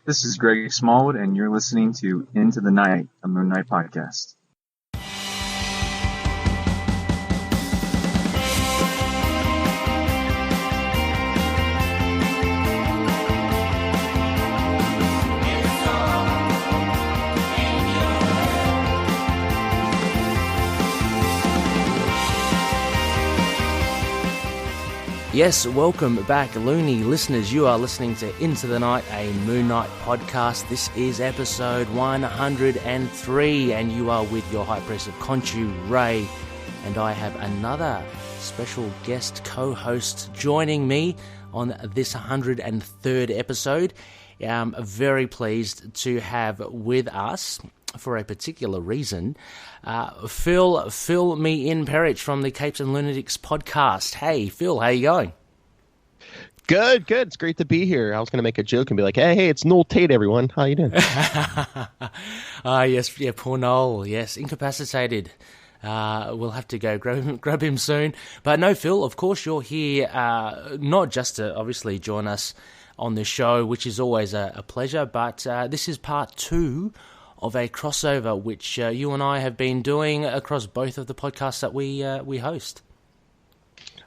This is Greg Smallwood, and you're listening to Into the Night, a Moon Knight podcast. Yes, welcome back, Looney listeners. You are listening to Into the Night, a Moon Knight podcast. This is episode 103, and you are with your High Priest of Khonshu, Rey, and I have another special guest co-host joining me on this 103rd episode. I'm very pleased to have with us, for a particular reason, Phil Perich from the Capes and Lunatics podcast. Hey, Phil, how you going? Good. It's great to be here. I was going to make a joke and be like, hey, it's Noel Tate, everyone. How you doing? Yes, poor Noel. Yes, incapacitated. We'll have to go grab him soon. But no, Phil, of course you're here, not just to obviously join us on the show, which is always a pleasure, but this is part 2 of a crossover which you and I have been doing across both of the podcasts that we host.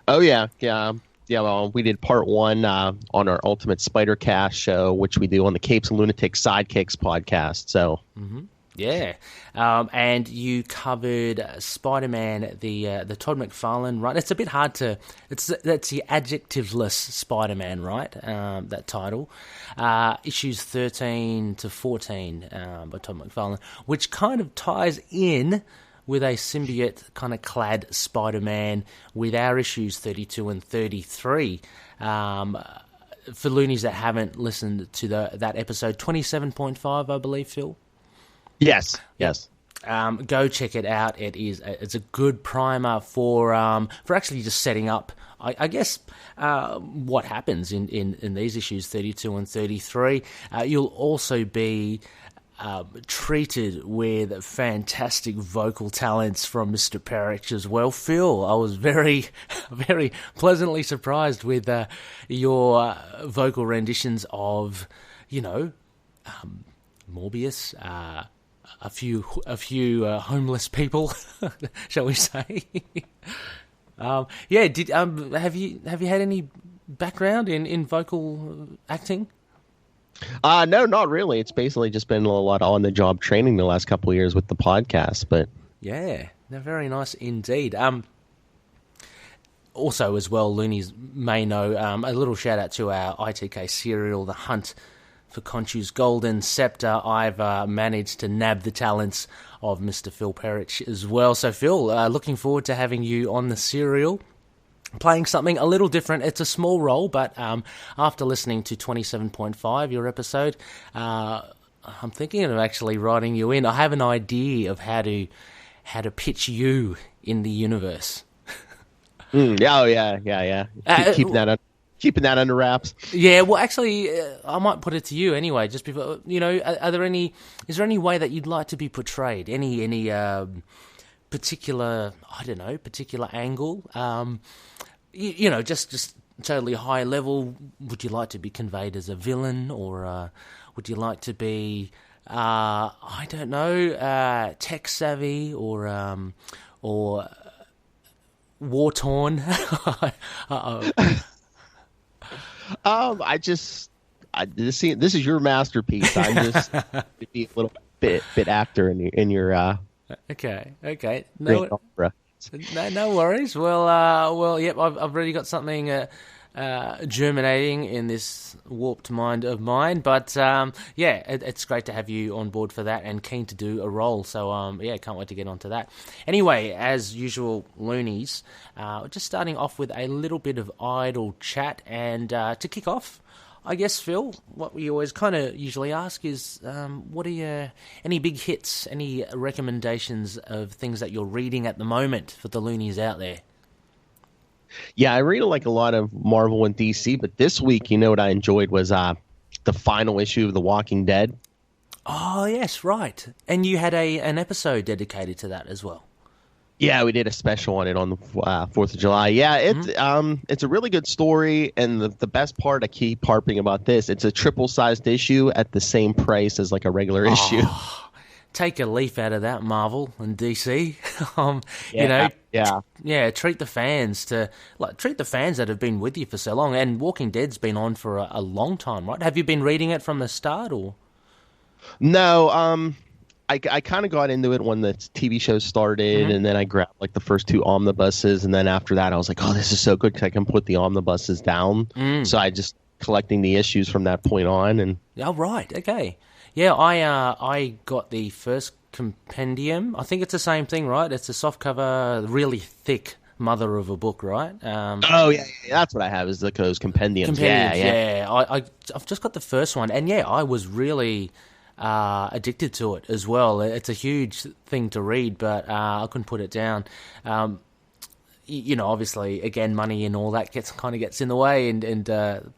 Oh, yeah. Well, we did part 1 on our Ultimate Spider-Cast show, which we do on the Capes and Lunatics Sidekicks podcast. So, Yeah, and you covered Spider-Man, the Todd McFarlane run. It's a bit hard to. That's the adjectiveless Spider-Man, right? That title, issues 13 to 14 by Todd McFarlane, which kind of ties in with a symbiote kind of clad Spider-Man with our issues 32 and 33. For loonies that haven't listened to that episode, 27.5, I believe, Phil. Yes. Go check it out. It's a good primer for actually just setting up, I guess, what happens in these issues 32 and 33. You'll also be treated with fantastic vocal talents from Mr. Perich as well. Phil, I was very, very pleasantly surprised with your vocal renditions of, Morbius, a few homeless people, shall we say? Have you had any background in vocal acting? No, not really. It's basically just been a lot of on-the-job training the last couple of years with the podcast. But yeah, they're very nice indeed. Also, as well, loonies may know, a little shout-out to our ITK serial, The Hunt for Khonshu's Golden Scepter. I've managed to nab the talents of Mr. Phil Perich as well. So, Phil, looking forward to having you on the serial, playing something a little different. It's a small role, but after listening to 27.5, your episode, I'm thinking of actually writing you in. I have an idea of how to pitch you in the universe. Yeah. Keeping that under wraps. Yeah, well, actually, I might put it to you anyway. Just before, is there any way that you'd like to be portrayed? Any particular angle? Just totally high level. Would you like to be conveyed as a villain, or would you like to be, tech savvy, or war torn? This is your masterpiece. I'm just to be a little bit actor in your Okay. great opera. No worries. Well, yep. I've already got something germinating in this warped mind of mine. But it's great to have you on board for that, and keen to do a role. So can't wait to get onto that. Anyway, as usual, loonies, just starting off with a little bit of idle chat, and to kick off, I guess, Phil, what we always kind of usually ask is, what are any big hits, any recommendations of things that you're reading at the moment for the loonies out there? Yeah, I read a lot of Marvel and DC, but this week, what I enjoyed was the final issue of The Walking Dead. Oh, yes, right. And you had an episode dedicated to that as well. Yeah, we did a special on it on the 4th of July. Yeah, it's a really good story, and the best part, I keep harping about this, it's a triple-sized issue at the same price as like a regular issue. Take a leaf out of that, Marvel and DC. Treat the fans that have been with you for so long. And Walking Dead's been on for a long time, right? Have you been reading it from the start, or? No, I kind of got into it when the TV show started, and then I grabbed like the first 2 omnibuses, and then after that I was like, oh, this is so good because I can put the omnibuses down. So I just collecting the issues from that point on. And oh, right, okay. Yeah, I got the first compendium. I think it's the same thing, right? It's a softcover, really thick mother of a book, right? Yeah, that's what I have is those compendiums. Yeah. I've just got the first one, and I was really addicted to it as well. It's a huge thing to read, but I couldn't put it down. Obviously, again, money and all that gets in the way, and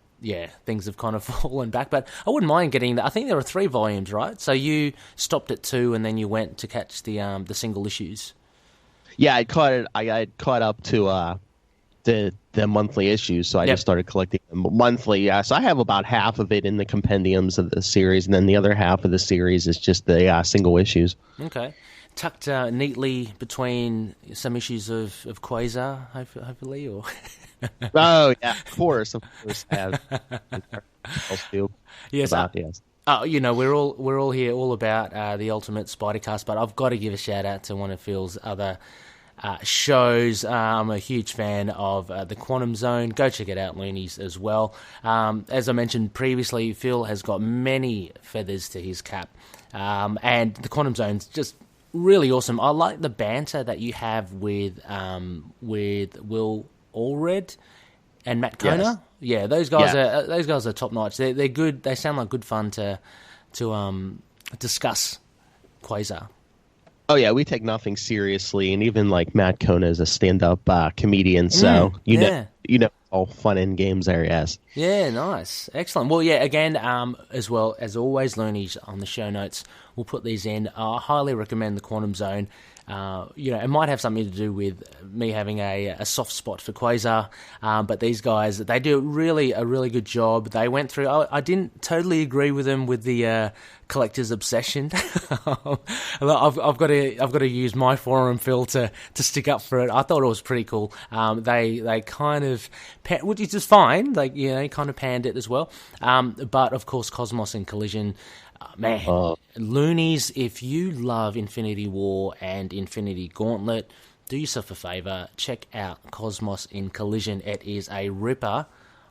things have kind of fallen back. But I wouldn't mind getting that. I think there are 3 volumes, right? So you stopped at 2, and then you went to catch the single issues. Yeah, I caught up to the monthly issues, so I just started collecting them monthly. Yeah, so I have about half of it in the compendiums of the series, and then the other half of the series is just the single issues. Okay, tucked neatly between some issues of Quasar, hopefully, or. Oh yeah, of course. Have. Yes. Yes. We're all here all about the Ultimate Spider-Cast, but I've got to give a shout out to one of Phil's other shows. I'm a huge fan of the Quantum Zone. Go check it out, Loonies, as well. As I mentioned previously, Phil has got many feathers to his cap, and the Quantum Zone's just really awesome. I like the banter that you have with Will Allred and Matt Kona. Yes. Yeah, those guys are top notch. They're good. They sound like good fun to discuss Quasar. Oh yeah, we take nothing seriously, and even like Matt Kona is a stand-up comedian, so you know, all fun and games there. Yes. Yeah, nice, excellent. Well, yeah, again, as well as always, Loonies on the show notes. We'll put these in. I highly recommend the Quantum Zone. It might have something to do with me having a soft spot for Quasar, but these guys, they do a really good job. They went through. I didn't totally agree with them with the collector's obsession. I've got to use my forum, Phil, to stick up for it. I thought it was pretty cool. They kind of, which is just fine. Kind of panned it as well. But of course, Cosmos and Collision. Loonies, if you love Infinity War and Infinity Gauntlet, do yourself a favour, check out Cosmos in Collision. It is a ripper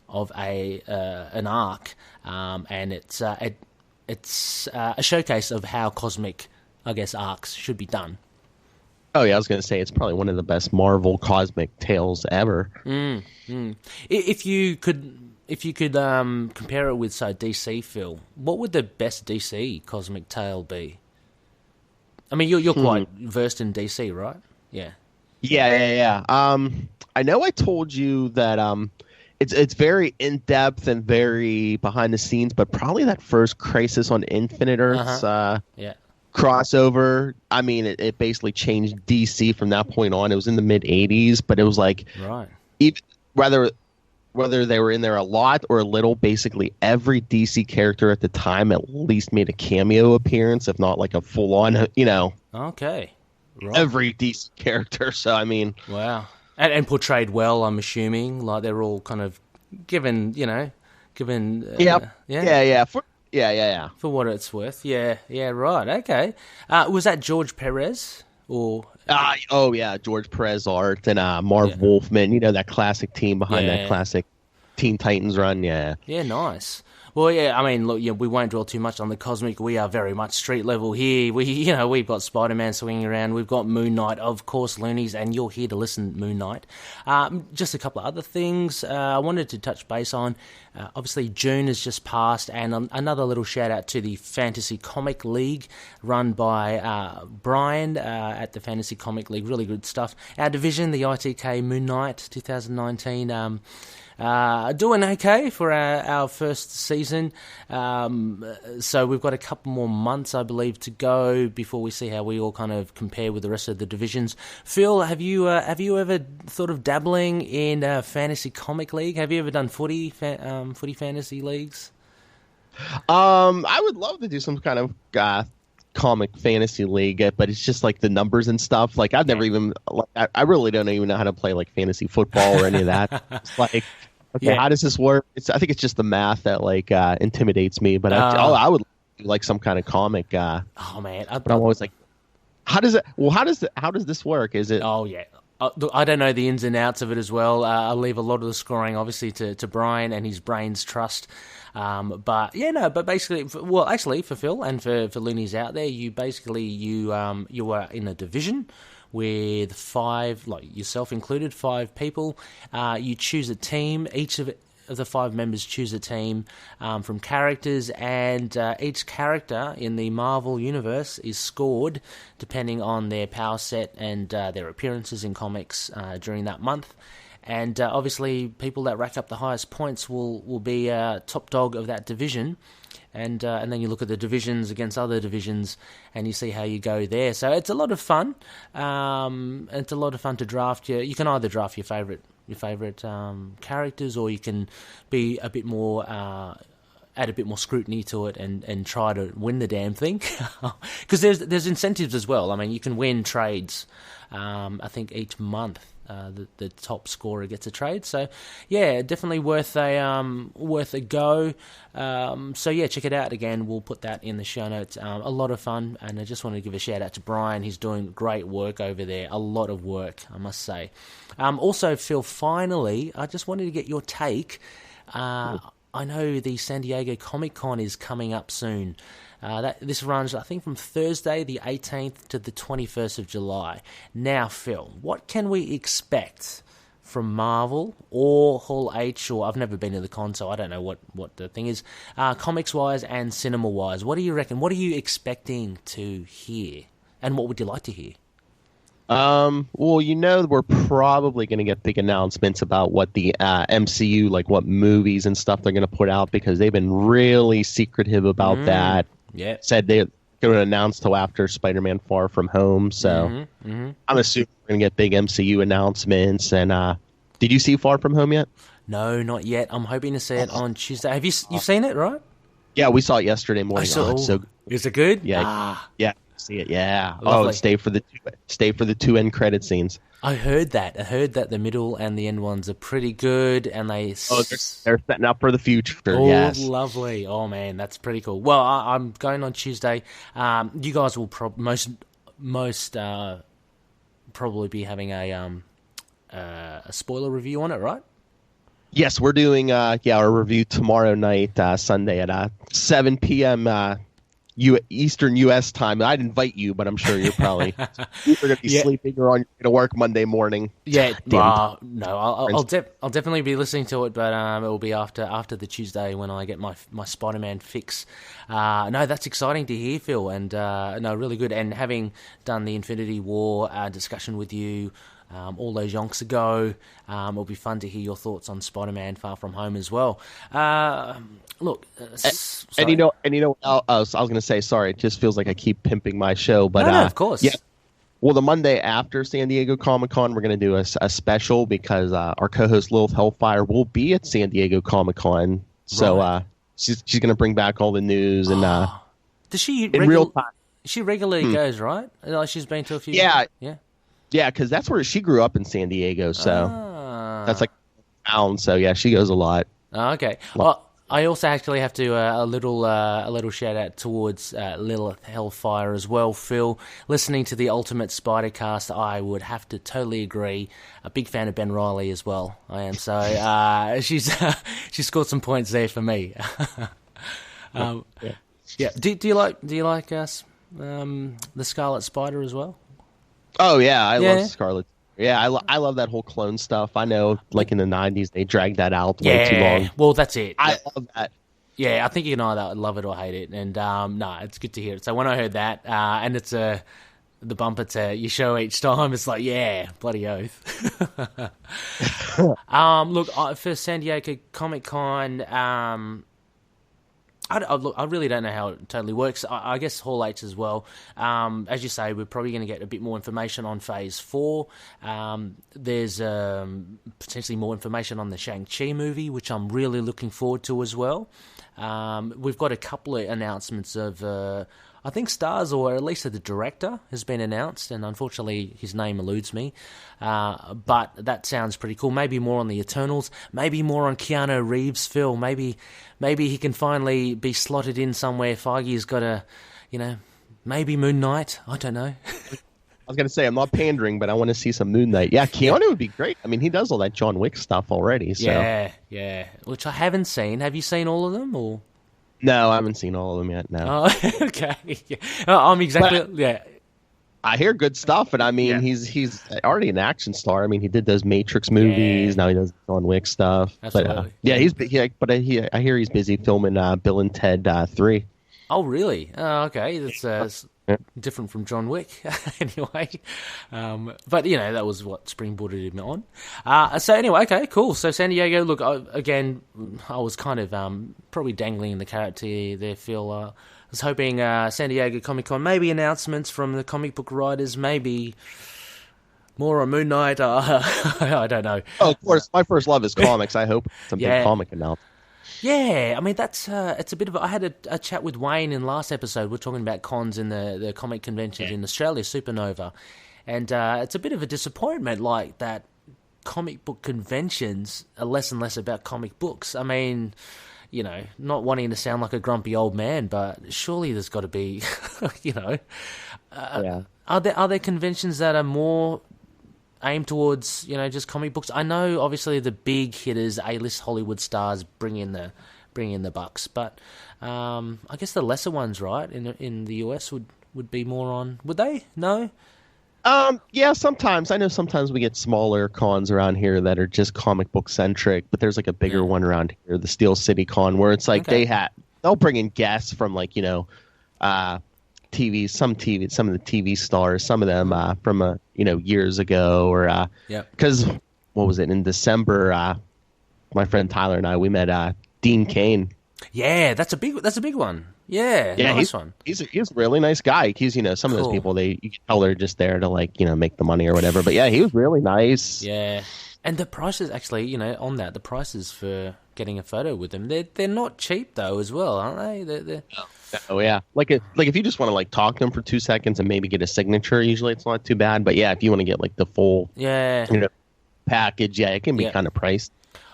of an arc, and it's a showcase of how cosmic, I guess, arcs should be done. Oh yeah, I was going to say it's probably one of the best Marvel cosmic tales ever. If you could compare it with, say, DC, Phil, what would the best DC cosmic tale be? I mean, you're quite versed in DC, right? Yeah. Yeah. I know I told you that it's very in depth and very behind the scenes, but probably that first Crisis on Infinite Earths crossover. I mean, it basically changed DC from that point on. It was in the mid '80s, but it was like whether they were in there a lot or a little, basically every DC character at the time at least made a cameo appearance, if not like a full-on, Okay. Right. Every DC character. So, I mean... Wow. And portrayed well, I'm assuming. Like, they're all kind of given... Yeah. For what it's worth. Yeah, right. Okay. Was that George Perez? Or... George Perez art and Marv Wolfman, that classic team behind that classic Teen Titans run, yeah. Yeah, nice. Well, yeah, I mean, look, we won't dwell too much on the cosmic. We are very much street level here. We've got Spider-Man swinging around. We've got Moon Knight, of course, Loonies, and you're here to listen, Moon Knight. Just a couple of other things I wanted to touch base on. Obviously, June has just passed, and another little shout-out to the Fantasy Comic League, run by Brian at the Fantasy Comic League. Really good stuff. Our division, the ITK Moon Knight 2019... Doing okay for our first season. So we've got a couple more months, I believe, to go before we see how we all kind of compare with the rest of the divisions. Phil, have you ever thought of dabbling in a fantasy comic league? Have you ever done footy fantasy leagues? I would love to do some kind of comic fantasy league, but it's just like the numbers and stuff. Like I've never even, like, I really don't even know how to play like fantasy football or any of that. It's like, okay, how does this work? I think it's just the math that like intimidates me. But I would do like some kind of comic. Oh man, but I'm always like, how does this work? Is it? Oh yeah. Look, I don't know the ins and outs of it as well. I'll leave a lot of the scoring, obviously, to Brian and his brain's trust. But basically, actually, for Phil and for loonies out there, you are in a division with 5, like yourself included, 5 people. You choose a team. Each of the 5 members choose a team from characters, and each character in the Marvel universe is scored depending on their power set and their appearances in comics during that month. And obviously, people that rack up the highest points will be top dog of that division. And then you look at the divisions against other divisions, and you see how you go there. So it's a lot of fun. It's a lot of fun to draft. You can either draft your favourite characters, or you can be a bit more add a bit more scrutiny to it and try to win the damn thing. Because there's incentives as well. I mean, you can win trades. I think each month the top scorer gets a trade. So yeah, definitely worth a go. So yeah, check it out again. We'll put that in the show notes. A lot of fun, and I just wanted to give a shout out to Brian. He's doing great work over there. A lot of work, I must say. Also, Phil, finally, I just wanted to get your take. I know the San Diego Comic-Con is coming up soon. This runs, I think, from Thursday the 18th to the 21st of July. Now, Phil, what can we expect from Marvel or Hall H? Or I've never been to the con, so I don't know what the thing is. Comics-wise and cinema-wise, what do you reckon? What are you expecting to hear? And what would you like to hear? Well, we're probably going to get big announcements about what the MCU, like what movies and stuff they're going to put out, because they've been really secretive about that. Yeah. Said they're going to announce till after Spider-Man Far From Home. So I'm assuming we're going to get big MCU announcements. And did you see Far From Home yet? No, not yet. I'm hoping to see it on Tuesday. Have you've seen it, right? Yeah, we saw it yesterday morning. It's so good. Is it good? Yeah. Yeah. See it, yeah. Lovely. Oh, stay for the 2 end credit scenes. I heard that the middle and the end ones are pretty good, and they're setting up for the future. Oh, yes, lovely. Oh man, that's pretty cool. Well, I'm going on Tuesday. You guys will most probably be having a spoiler review on it, right? Yes, we're doing our review tomorrow night, Sunday at 7 p.m. Eastern U.S. time. I'd invite you, but I'm sure you're probably going to be sleeping or on your way to work Monday morning. Yeah, no, I'll definitely be listening to it, but it will be after the Tuesday when I get my Spider-Man fix. No, that's exciting to hear, Phil, and no, really good. And having done the Infinity War discussion with you all those yonks ago, it'll be fun to hear your thoughts on Spider-Man Far From Home as well. Look, and you know, I was going to say, sorry, it just feels like I keep pimping my show, but no, of course, yeah. Well, the Monday after San Diego Comic-Con, we're going to do a special because our co-host Lilith Hellfire will be at San Diego Comic-Con, so she's going to bring back all the news and does she in real time. She regularly goes, right? Like she's been to a few. Yeah, because that's where she grew up in San Diego, so that's like town. So yeah, she goes a lot. Okay. Well, I also actually have to a little shout out towards Lilith Hellfire as well, Phil. Listening to the Ultimate Spider Cast, I would have to totally agree. A big fan of Ben Reilly as well. I am, so she's scored some points there for me. Yeah. Do you like the Scarlet Spider as well? Oh yeah, I love Scarlet. Yeah, I love that whole clone stuff. I know, like in the 90s, they dragged that out way too long. Well, that's it. I love that. Yeah, I think you can either love it or hate it. And no, it's good to hear it. So when I heard that, and it's the the bumper to your show each time. It's like, yeah, bloody oath. Look, for San Diego Comic Con, I really don't know how it totally works. I guess Hall H as well. As you say, we're probably going to get a bit more information on Phase 4. There's potentially more information on the Shang-Chi movie, which I'm really looking forward to as well. We've got a couple of announcements of, I think, stars, or at least the director has been announced, and unfortunately his name eludes me. But that sounds pretty cool. Maybe more on the Eternals. Maybe more on Keanu Reeves, Phil. Maybe he can finally be slotted in somewhere. Feige's got a, maybe Moon Knight. I don't know. I was going to say, I'm not pandering, but I want to see some Moon Knight. Yeah, Keanu would be great. I mean, he does all that John Wick stuff already. So. Yeah. Which I haven't seen. Have you seen all of them, or? No, I haven't seen all of them yet, no. Oh, okay. Yeah. I'm exactly, but, yeah. I hear good stuff, and I mean, he's already an action star. I mean, he did those Matrix movies. Now he does John Wick stuff. Absolutely. But I hear he's busy filming Bill and Ted 3. Oh, really? Oh, okay. That's different from John Wick, anyway. But, that was what springboarded him on. So, anyway, okay, cool. So, San Diego, look, I was kind of probably dangling the carrot to you there, Phil. I was hoping San Diego Comic-Con, maybe announcements from the comic book writers, maybe more on Moon Knight. I don't know. Oh, of course, my first love is comics. I hope some big comic announcement. Yeah, I mean, that's it's a bit of I had a chat with Wayne in last episode. We're talking about cons in the comic conventions in Australia, Supernova, and it's a bit of a disappointment, like that comic book conventions are less and less about comic books. I mean, not wanting to sound like a grumpy old man, but surely there's got to be, are there conventions that are more aimed towards, just comic books? I know, obviously, the big hitters, A-list Hollywood stars bring in the bucks, but I guess the lesser ones, right, in the US would be more on. Would they? No. Yeah, sometimes. I know sometimes we get smaller cons around here that are just comic book centric, but there's like a bigger one around here, the Steel City Con, where it's like they'll bring in guests from like, TV, some of the TV stars, some of them from years ago, or because what was it in December? My friend Tyler and we met Dean Cain. Yeah, that's a big one. Yeah, nice one. He's a really nice guy. He's some of those people you can tell they're just there to make the money or whatever. But yeah, he was really nice. Yeah, and the prices actually, on that, the prices for getting a photo with them, they're not cheap though as well, aren't they? They're... Oh yeah, like if you just want to talk to them for 2 seconds and maybe get a signature, usually it's not too bad. But yeah, if you want to get the full package, it can be kind of priced.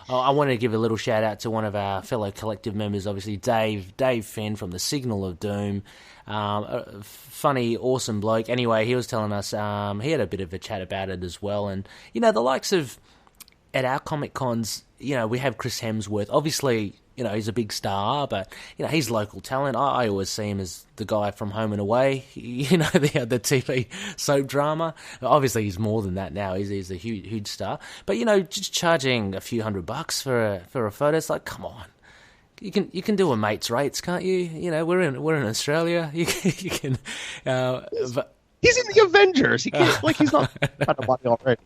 Oh, I wanted to give a little shout out to one of our fellow collective members, obviously Dave Fenn from the Signal of Doom. A funny, awesome bloke. Anyway, he was telling us he had a bit of a chat about it as well, and the likes of at our Comic Cons, we have Chris Hemsworth. Obviously, he's a big star, but, he's local talent. I always see him as the guy from Home and Away, the TV soap drama. Obviously, he's more than that now. He's a huge star. But, just charging a few $100 for a photo, it's like, come on. You can do a mate's rates, can't you? We're in Australia. You can. But he's in the Avengers. He can't, he's not got a body already.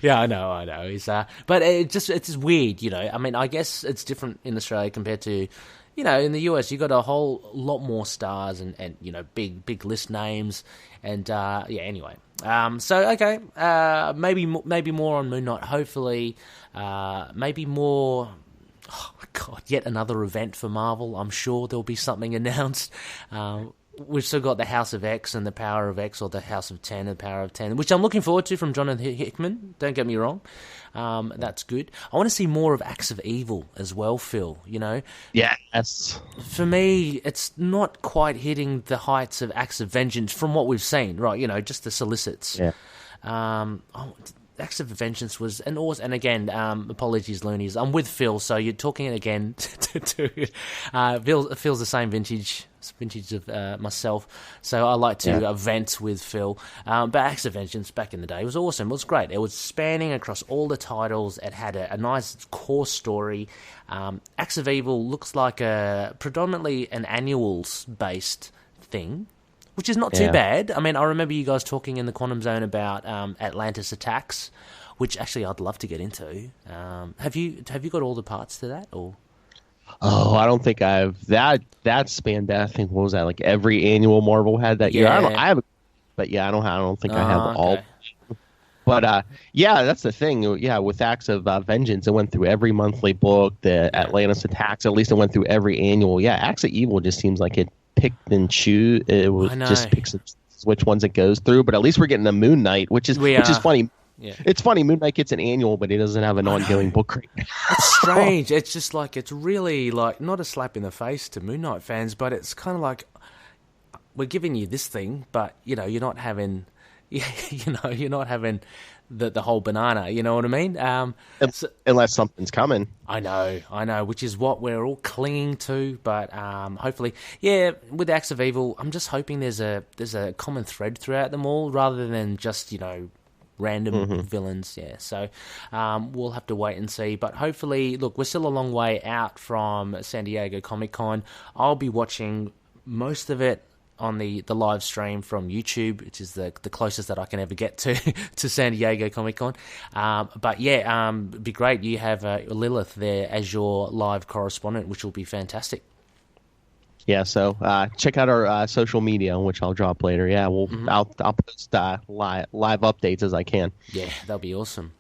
Yeah, I know. He's but it's just weird, I mean, I guess it's different in Australia compared to, in the US. You got a whole lot more stars and big list names, and anyway. So okay, maybe more on Moon Knight. Hopefully, maybe more. Oh God, yet another event for Marvel. I'm sure there'll be something announced. We've still got the House of X and the Power of X, or the House of 10 and the Power of 10, which I'm looking forward to from Jonathan Hickman. Don't get me wrong. That's good. I want to see more of Acts of Evil as well, Phil, Yes. For me, it's not quite hitting the heights of Acts of Vengeance from what we've seen, right? Just the solicits. Yeah. Acts of Vengeance was an awesome, and again, apologies, loonies. I'm with Phil, so you're talking again to Phil's the same vintage of myself, so I like to vent with Phil. But Acts of Vengeance back in the day was awesome. It was great. It was spanning across all the titles. It had a nice core story. Acts of Evil looks like predominantly an annuals based thing, which is not too bad. I mean, I remember you guys talking in the Quantum Zone about Atlantis Attacks, which actually I'd love to get into. Have you got all the parts to that, or? Oh, I don't think I've that spanned. I think what was that, like every annual Marvel had that year. I don't think I have all. But yeah, that's the thing. Yeah, with Acts of Vengeance, it went through every monthly book. The Atlantis Attacks, at least it went through every annual. Yeah, Acts of Evil just seems like it picked and choose. It was just picks which ones it goes through. But at least we're getting the Moon Knight, which is funny. Yeah. It's funny, Moon Knight gets an annual, but he doesn't have an ongoing book right now. It's strange. It's just like, it's really like, not a slap in the face to Moon Knight fans, but it's kind of like, we're giving you this thing, but, you're not having, you're not having the whole banana, you know what I mean? Unless something's coming. I know, which is what we're all clinging to, but hopefully, with Acts of Evil, I'm just hoping there's a common thread throughout them all, rather than just, random villains, so we'll have to wait and see. But hopefully, look, we're still a long way out from San Diego Comic-Con. I'll be watching most of it on the live stream from YouTube, which is the closest that I can ever get to San Diego Comic-Con. But it'd be great. You have Lilith there as your live correspondent, which will be fantastic. Yeah, so check out our social media, which I'll drop later. Yeah, I'll post live updates as I can. Yeah, that'll be awesome.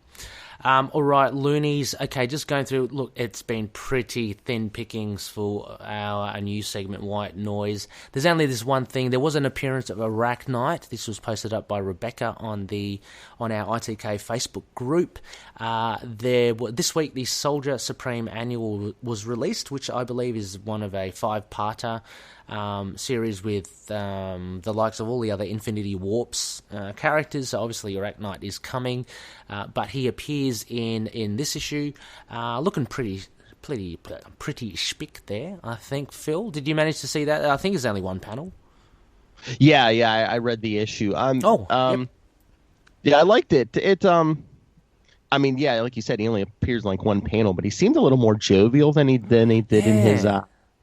All right, Loonies. Okay, just going through. Look, it's been pretty thin pickings for our new segment, White Noise. There's only this one thing. There was an appearance of Iraq Knight. This was posted up by Rebecca on our ITK Facebook group. This week, the Soldier Supreme Annual was released, which I believe is one of a 5-parter series with the likes of all the other Infinity Warps characters. So obviously, Iraq Knight is coming, but he appears in this issue, looking pretty spick there, I think. Phil, did you manage to see that? I think it's only one panel. Yeah, I read the issue. Yep. Yeah, I liked it. I mean, yeah, like you said, he only appears in like one panel, but he seemed a little more jovial than he did in his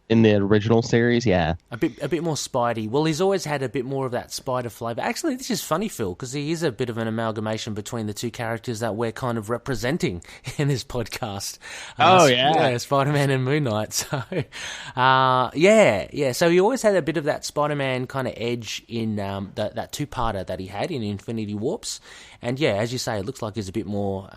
in the original series. Yeah, a bit more Spidey. Well, he's always had a bit more of that Spider flavor. Actually, this is funny, Phil, because he is a bit of an amalgamation between the two characters that we're kind of representing in this podcast. Spider-Man and Moon Knight. So, So he always had a bit of that Spider-Man kind of edge in that 2-parter that he had in Infinity Warps. And yeah, as you say, it looks like he's a bit more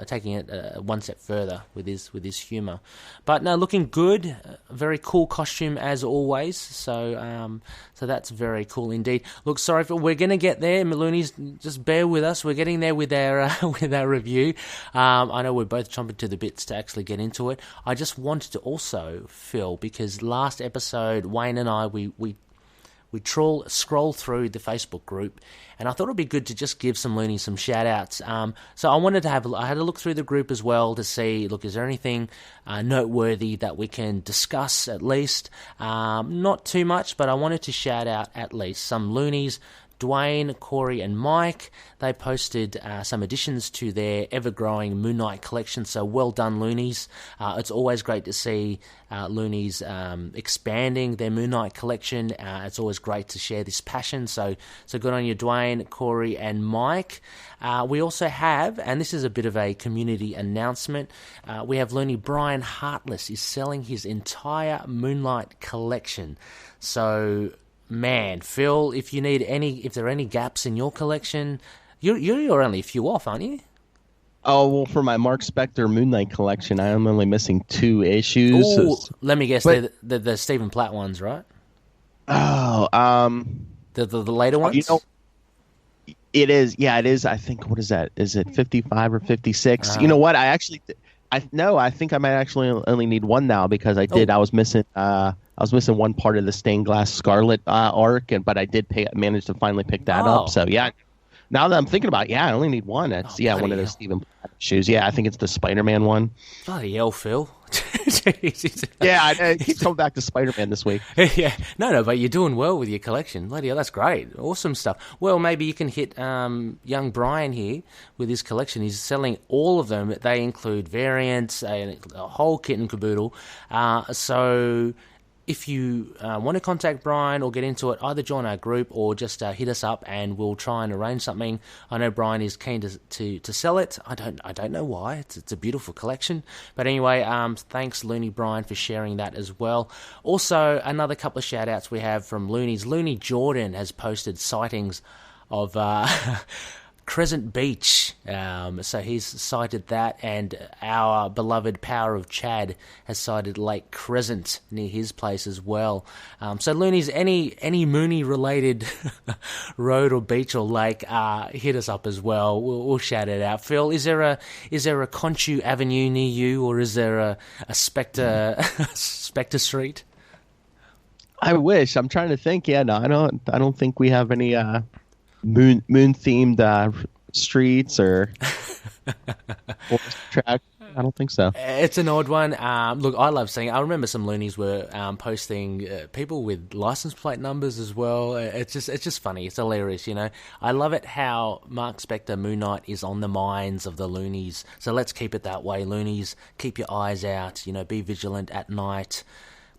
taking it one step further with his humour. But no, looking good. Very cool costume as always. So that's very cool indeed. Look, sorry, we're going to get there, Maloonies. Just bear with us. We're getting there with our review. I know we're both chomping to the bits to actually get into it. I just wanted to also, Phil, because last episode Wayne and I we scroll through the Facebook group, and I thought it'd be good to just give some loonies some shout-outs. So I wanted to I had a look through the group as well to see, look, is there anything noteworthy that we can discuss at least? Not too much, but I wanted to shout out at least some loonies. Dwayne, Corey, and Mike, they posted some additions to their ever-growing Moon Knight collection, so well done, Loonies. It's always great to see Loonies expanding their Moon Knight collection. It's always great to share this passion, so good on you, Dwayne, Corey, and Mike. We also have, and this is a bit of a community announcement, we have Looney Brian Heartless is selling his entire Moonlight collection. So, man, Phil, if there are any gaps in your collection, you're only a few off, aren't you? Oh, well, for my Marc Spector Moon Knight collection, I am only missing 2 issues. Ooh, let me guess, they're the Stephen Platt ones, right? Oh, the later ones? It is. Yeah, it is. I think, what is that? Is it 55 or 56? You know what? I think I might actually only need 1 now, because I was missing one part of the Stained Glass Scarlet arc, but I did manage to finally pick that up. So yeah, now that I'm thinking about it, I only need 1. That's one of those Stephen Platt issues. Yeah, I think it's the Spider-Man one. Bloody hell, Phil. I keep coming back to Spider-Man this week. Yeah, no, but you're doing well with your collection. Bloody hell, that's great. Awesome stuff. Well, maybe you can hit young Brian here with his collection. He's selling all of them. They include variants, a whole kit and caboodle. So if you want to contact Brian or get into it, either join our group or just hit us up and we'll try and arrange something. I know Brian is keen to sell it. I don't know why. It's a beautiful collection. But anyway, thanks Looney Brian for sharing that as well. Also, another couple of shout outs we have from Loonies. Looney Jordan has posted sightings of Crescent Beach, so he's cited that, and our beloved Power of Chad has cited Lake Crescent near his place as well. So Loonies, any Mooney related road or beach or lake, hit us up as well. We'll shout it out. Phil, is there a Khonshu Avenue near you, or is there a Spector Spector Street? I wish. I'm trying to think. Yeah, no, I don't think we have any moon themed streets or track. I don't think so. It's an odd one. Look, I love seeing. I remember some loonies were posting people with license plate numbers as well. It's just funny. It's hilarious, you know. I love it how Marc Spector Moon Knight is on the minds of the loonies. So let's keep it that way, loonies. Keep your eyes out. You know, be vigilant at night.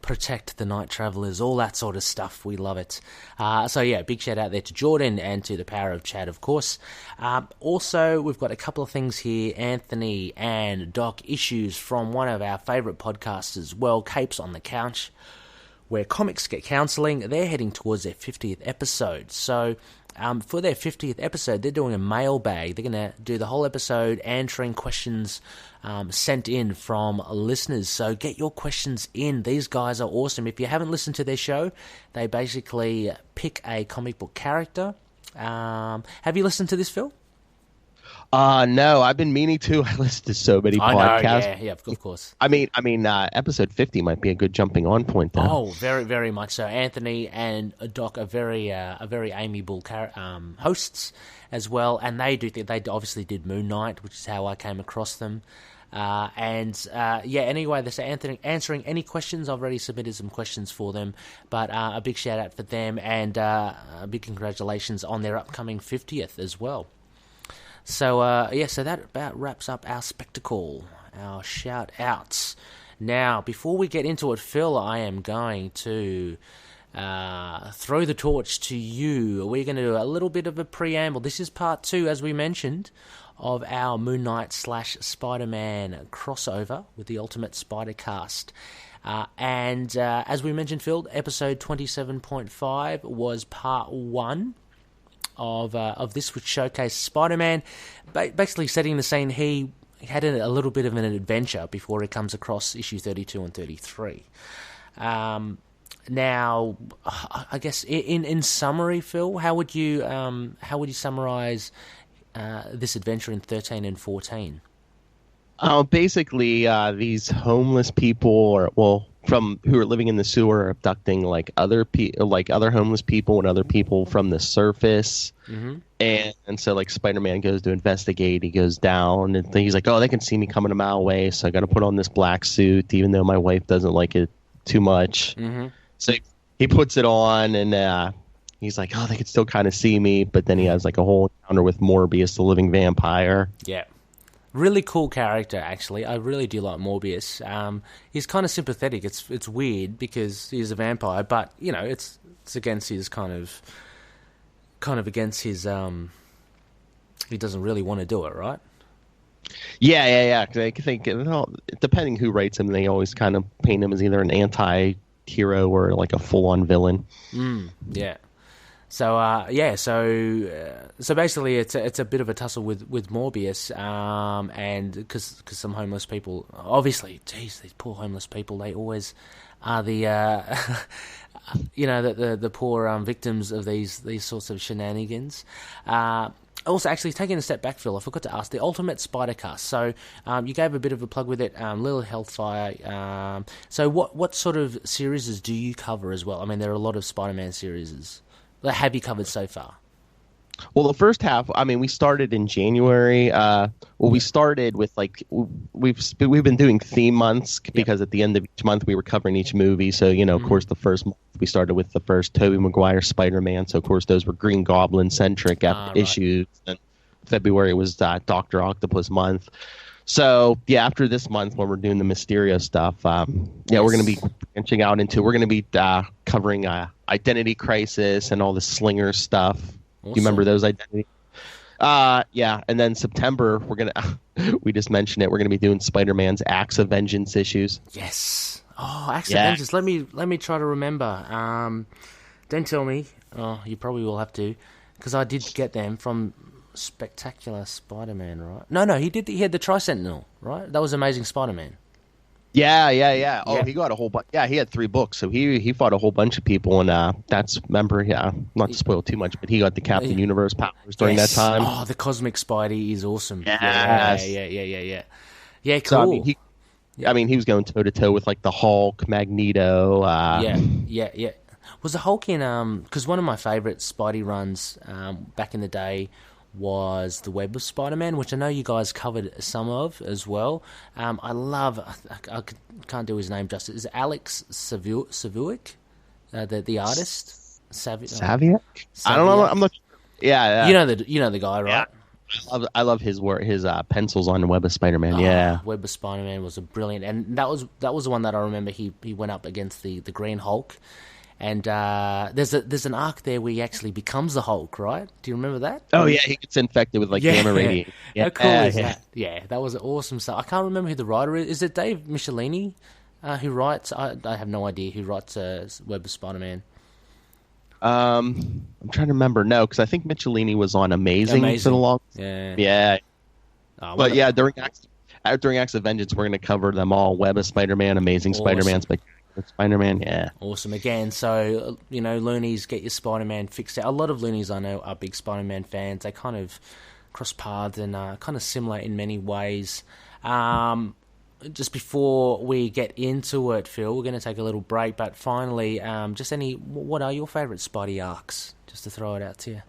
Protect the night travelers, all that sort of stuff. We love it. So yeah, big shout out there to Jordan and to the Power of Chad, of course. Also, we've got a couple of things here. Anthony and Doc Issues from one of our favourite podcasters, Well, Capes on the Couch, where comics get counselling. They're heading towards their 50th episode. So for their 50th episode, they're doing a mailbag. They're going to do the whole episode answering questions sent in from listeners. So get your questions in. These guys are awesome. If you haven't listened to their show, they basically pick a comic book character. Have you listened to this, Phil? No, I've been meaning to. I listen to so many podcasts. I know, yeah, of course. I mean, episode 50 might be a good jumping on point there. Oh, very, very much so. Anthony and Doc are very amiable hosts as well, and they obviously did Moon Knight, which is how I came across them. Anyway, they're answering any questions. I've already submitted some questions for them, but a big shout out for them, and a big congratulations on their upcoming 50th as well. So that about wraps up our spectacle, our shout outs. Now, before we get into it, Phil, I am going to throw the torch to you. We're going to do a little bit of a preamble. This is part 2, as we mentioned, of our Moon Knight / Spider-Man crossover with the Ultimate Spider Cast. As we mentioned, Phil, episode 27.5 was part 1 of this, which showcased Spider-Man basically setting the scene. He had a little bit of an adventure before he comes across issue 32 and 33. Now, I guess in summary, Phil, how would you summarize this adventure in 13 and 14? Basically, these homeless people, who are living in the sewer, are abducting other homeless people and other people from the surface. Mm-hmm. And so Spider-Man goes to investigate. He goes down and he's like, "Oh, they can see me coming a mile away, so I got to put on this black suit, even though my wife doesn't like it too much." Mm-hmm. So he puts it on and he's like, "Oh, they can still kind of see me," but then he has a whole encounter with Morbius, the living vampire. Yeah. Really cool character, actually. I really do like Morbius. He's kind of sympathetic. It's weird because he's a vampire, but it's against his kind of against his. He doesn't really want to do it, right? Yeah. I think depending who writes him, they always kind of paint him as either an anti-hero or a full-on villain. Yeah. So so basically it's a bit of a tussle with Morbius, and because some homeless people, obviously, geez, these poor homeless people, they always are the the poor victims of these sorts of shenanigans. Also, actually, taking a step back, Phil, I forgot to ask, the Ultimate Spider Cast. So you gave a bit of a plug with it, Little Hellfire. So what sort of series do you cover as well? I mean, there are a lot of Spider-Man series. What have you covered so far? Well, the first half, we started in January. We started with we've been doing theme months because at the end of each month we were covering each movie. So of course, the first month we started with the first Tobey Maguire Spider-Man. So of course those were Green Goblin centric issues. And February was Dr. Octopus month. So yeah, after this month when we're doing the Mysterio stuff, we're going to be branching out into. We're going to be covering Identity Crisis and all the Slinger stuff. Awesome. Do you remember those Identity? And then September we're gonna. We just mentioned it. We're going to be doing Spider-Man's Acts of Vengeance issues. Yes. Oh, Acts of Vengeance. Let me try to remember. Don't tell me. Oh, you probably will have to, because I did get them from Spectacular Spider-Man, right? No, he did. He had the Tri-Sentinel, right? That was Amazing Spider-Man. Yeah. Oh, he got a whole bunch. Yeah, he had 3 books, so he fought a whole bunch of people, and that's, remember, not to spoil too much, but he got the Captain Universe powers during that time. Oh, the Cosmic Spidey is awesome. Yes. Yeah, cool. So, he was going toe to toe with like the Hulk, Magneto. Yeah. Was the Hulk in? Because one of my favorite Spidey runs back in the day was the Web of Spider-Man, which I know you guys covered some of as well. I love. I can't do his name justice. Is it Alex Savuik, the artist? Saviak? I don't know. I'm not. Yeah. You know the guy, right? Yeah. I love his work, his pencils on the Web of Spider-Man. Yeah, Web of Spider-Man was a brilliant, and that was the one that I remember. He went up against the Green Hulk. And there's an arc there where he actually becomes the Hulk, right? Do you remember that? Oh yeah, he gets infected with gamma radiation. How cool is that? Yeah, that was awesome stuff. I can't remember who the writer is. Is it Dave Michelini who writes? I have no idea who writes Web of Spider-Man. I'm trying to remember. No, because I think Michelini was on Amazing for the long. Yeah. But yeah, during Acts of Vengeance, we're going to cover them all: Web of Spider-Man, Amazing Spider-Man, Spider-Man, yeah. Awesome. Again, so, loonies, get your Spider-Man fixed out. A lot of loonies I know are big Spider-Man fans. They kind of cross paths and are kind of similar in many ways. Just before we get into it, Phil, we're going to take a little break, but finally, what are your favourite Spidey arcs? Just to throw it out to you.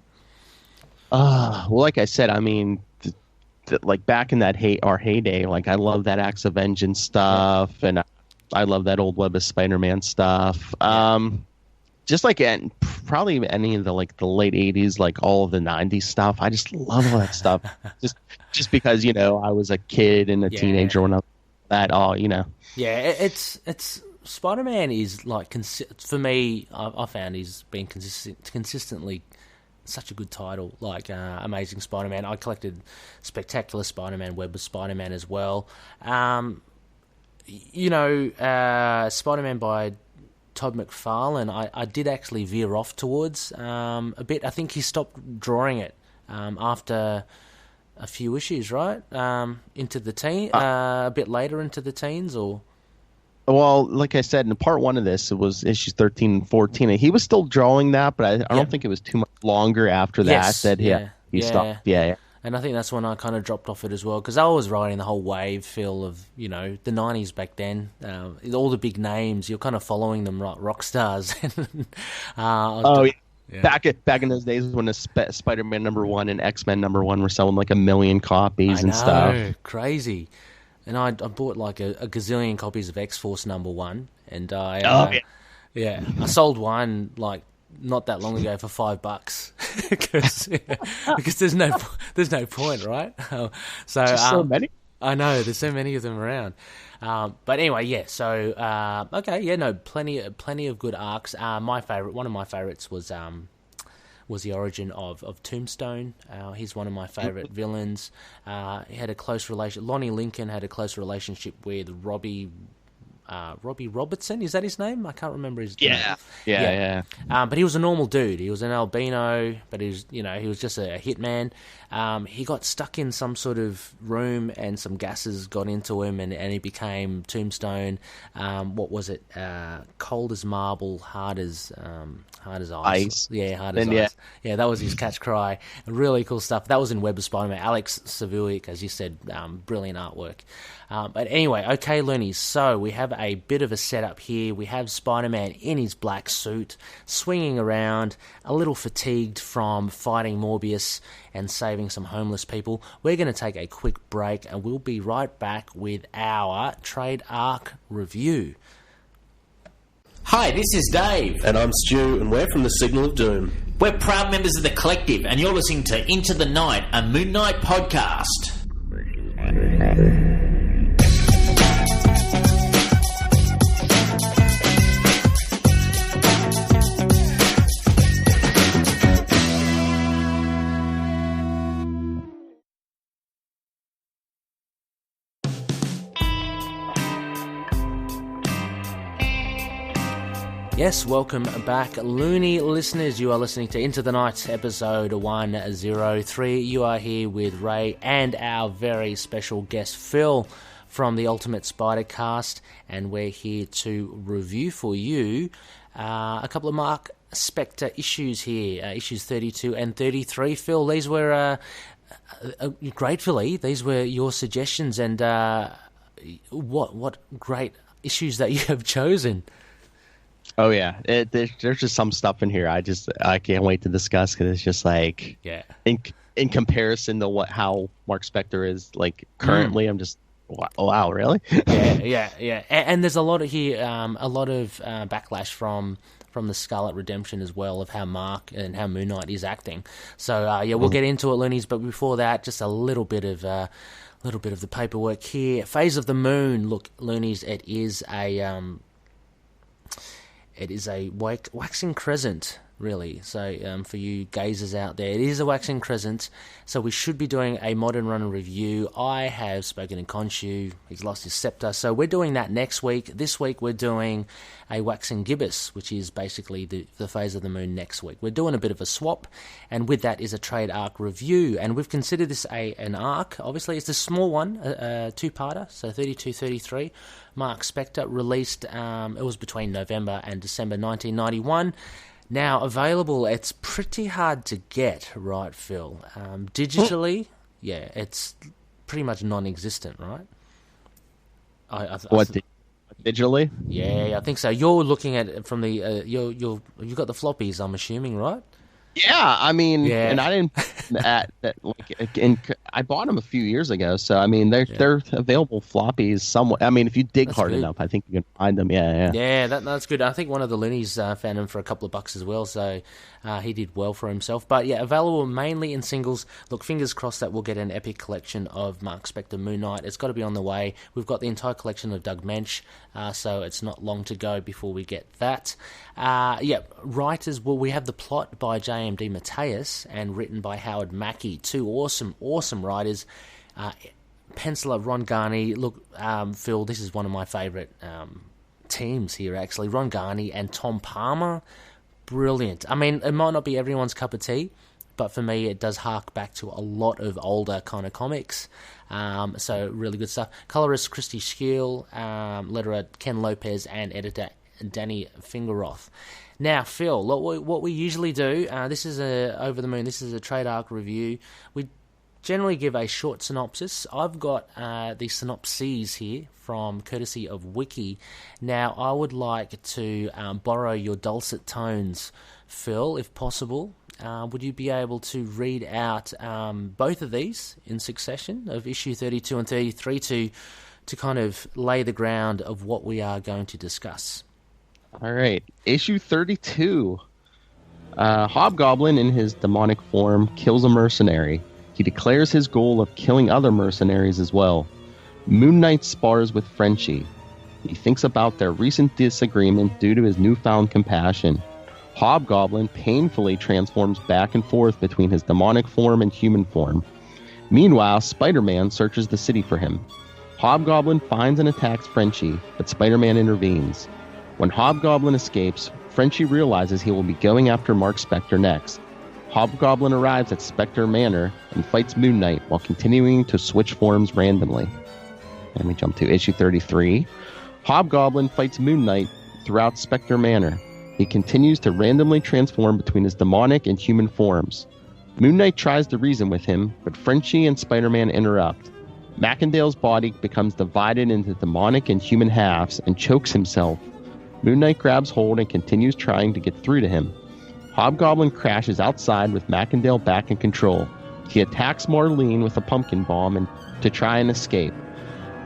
Well, like I said, like back in that our heyday, like I love that Acts of Vengeance stuff, and I love that old Web of Spider-Man stuff. Just like probably any of the late 80s, like all of the 90s stuff. I just love all that stuff. just because, I was a kid and a teenager when I was that all, Yeah, it's Spider-Man is like, for me, I found he's been consistently such a good title, like Amazing Spider-Man. I collected Spectacular Spider-Man, Web of Spider-Man as well. Spider-Man by Todd McFarlane, I did actually veer off towards a bit. I think he stopped drawing it after a few issues, right? Into the a bit later into the teens, or? Well, like I said, in part 1 of this, it was issues 13 and 14. And he was still drawing that, but I don't think it was too much longer after that he stopped. Yeah. And I think that's when I kind of dropped off it as well, because I was writing the whole wave, Phil, of, the 90s back then. All the big names, you're kind of following them, right? Rock stars. Back in those days when the Spider-Man #1 and X-Men #1 were selling like 1 million copies and stuff. Crazy. And I bought like a gazillion copies of X-Force #1, and I sold one like not that long ago for $5 because there's no point, right? So many. I know there's so many of them around. But anyway, so plenty of good arcs. One of my favorites was the origin of Tombstone. He's one of my favorite villains. He had a close relation. Lonnie Lincoln had a close relationship with Robbie Robertson, is that his name? I can't remember his name. Yeah. But he was a normal dude. He was an albino, but he was just a hitman. He got stuck in some sort of room, and some gases got into him, and he became Tombstone. What was it? Cold as marble, hard as ice. Yeah, hard as ice. Yeah, that was his catch cry. Really cool stuff. That was in Web of Spider-Man. Alex Savuik, as you said, brilliant artwork. But anyway, okay, loonies. So we have a bit of a setup here. We have Spider-Man in his black suit, swinging around, a little fatigued from fighting Morbius and saving some homeless people. We're going to take a quick break, and we'll be right back with our trade arc review. Hi, this is Dave. And I'm Stu, and we're from the Signal of Doom. We're proud members of the Collective, and you're listening to Into the Night, a Moon Knight podcast. Yes, welcome back, Looney listeners. You are listening to Into the Night, episode 103. You are here with Ray and our very special guest, Phil, from the Ultimate Spider Cast, and we're here to review for you a couple of Marc Spector issues here, issues 32 and 33. Phil, these were, gratefully, these were your suggestions, and what great issues that you have chosen. Oh yeah, there's just some stuff in here I can't wait to discuss, because it's just like, in comparison to how Marc Spector is like currently, I'm just wow, really? yeah. And there's a lot of here, a lot of backlash from the Scarlet Redemption as well, of how Marc and how Moon Knight is acting. So we'll get into it, Loonies. But before that, just a little bit of the paperwork here. Phase of the Moon. Look, Loonies, it is a waxing crescent, really. So for you gazers out there, it is a waxing crescent. So we should be doing a modern run review. I have spoken to Khonshu. He's lost his scepter. So we're doing that next week. This week we're doing a waxing GIBBOUS, which is basically the Phase of the Moon next week. We're doing a bit of a swap, and with that is a trade arc review. And we've considered this an arc. Obviously, it's a small one, a two-parter, so 32-33. Marc Spector released, it was between November and December 1991. Now, available, it's pretty hard to get, right, Phil? Digitally, it's pretty much non-existent, right? Digitally? Yeah, I think so. You're looking at it from the, you've got the floppies, I'm assuming, right? Yeah, I mean, and I didn't. I bought them a few years ago, so I mean, they're available floppies somewhere. I mean, if you dig hard enough, I think you can find them. Yeah, that's good. I think one of the Loonies found them for a couple of bucks as well, so he did well for himself. But yeah, available mainly in singles. Look, fingers crossed that we'll get an epic collection of Marc Spector Moon Knight. It's got to be on the way. We've got the entire collection of Doug Mensch, so it's not long to go before we get that. Writers. Well, we have the plot by J.M. DeMatteis and written by Howard Mackie. Two awesome writers. Penciler Ron Garney. Look, Phil, this is one of my favourite teams here, actually. Ron Garney and Tom Palmer. Brilliant. I mean, it might not be everyone's cup of tea, but for me, it does hark back to a lot of older kind of comics. So really good stuff. Colourist Christie Scheele, letterer Ken Lopez, and editor Danny Fingeroth. Now, Phil, what we usually do, this is Over the Moon, this is a trade arc review. We generally give a short synopsis. I've got the synopses here from courtesy of Wiki. Now, I would like to borrow your dulcet tones, Phil, if possible. Would you be able to read out both of these in succession, of issue 32 and 33, to kind of lay the ground of what we are going to discuss? All right. Issue 32. Hobgoblin, in his demonic form, kills a mercenary. He declares his goal of killing other mercenaries as well. Moon Knight spars with Frenchie. He thinks about their recent disagreement due to his newfound compassion. Hobgoblin painfully transforms back and forth between his demonic form and human form. Meanwhile, Spider-Man searches the city for him. Hobgoblin finds and attacks Frenchie, but Spider-Man intervenes. When Hobgoblin escapes, Frenchie realizes he will be going after Marc Spector next. Hobgoblin arrives at Spector Manor and fights Moon Knight while continuing to switch forms randomly. And we jump to issue 33. Hobgoblin fights Moon Knight throughout Spector Manor. He continues to randomly transform between his demonic and human forms. Moon Knight tries to reason with him, but Frenchie and Spider-Man interrupt. Macendale's body becomes divided into demonic and human halves and chokes himself. Moon Knight grabs hold and continues trying to get through to him. Hobgoblin crashes outside with Macendale back in control. He attacks Marlene with a pumpkin bomb to try and escape.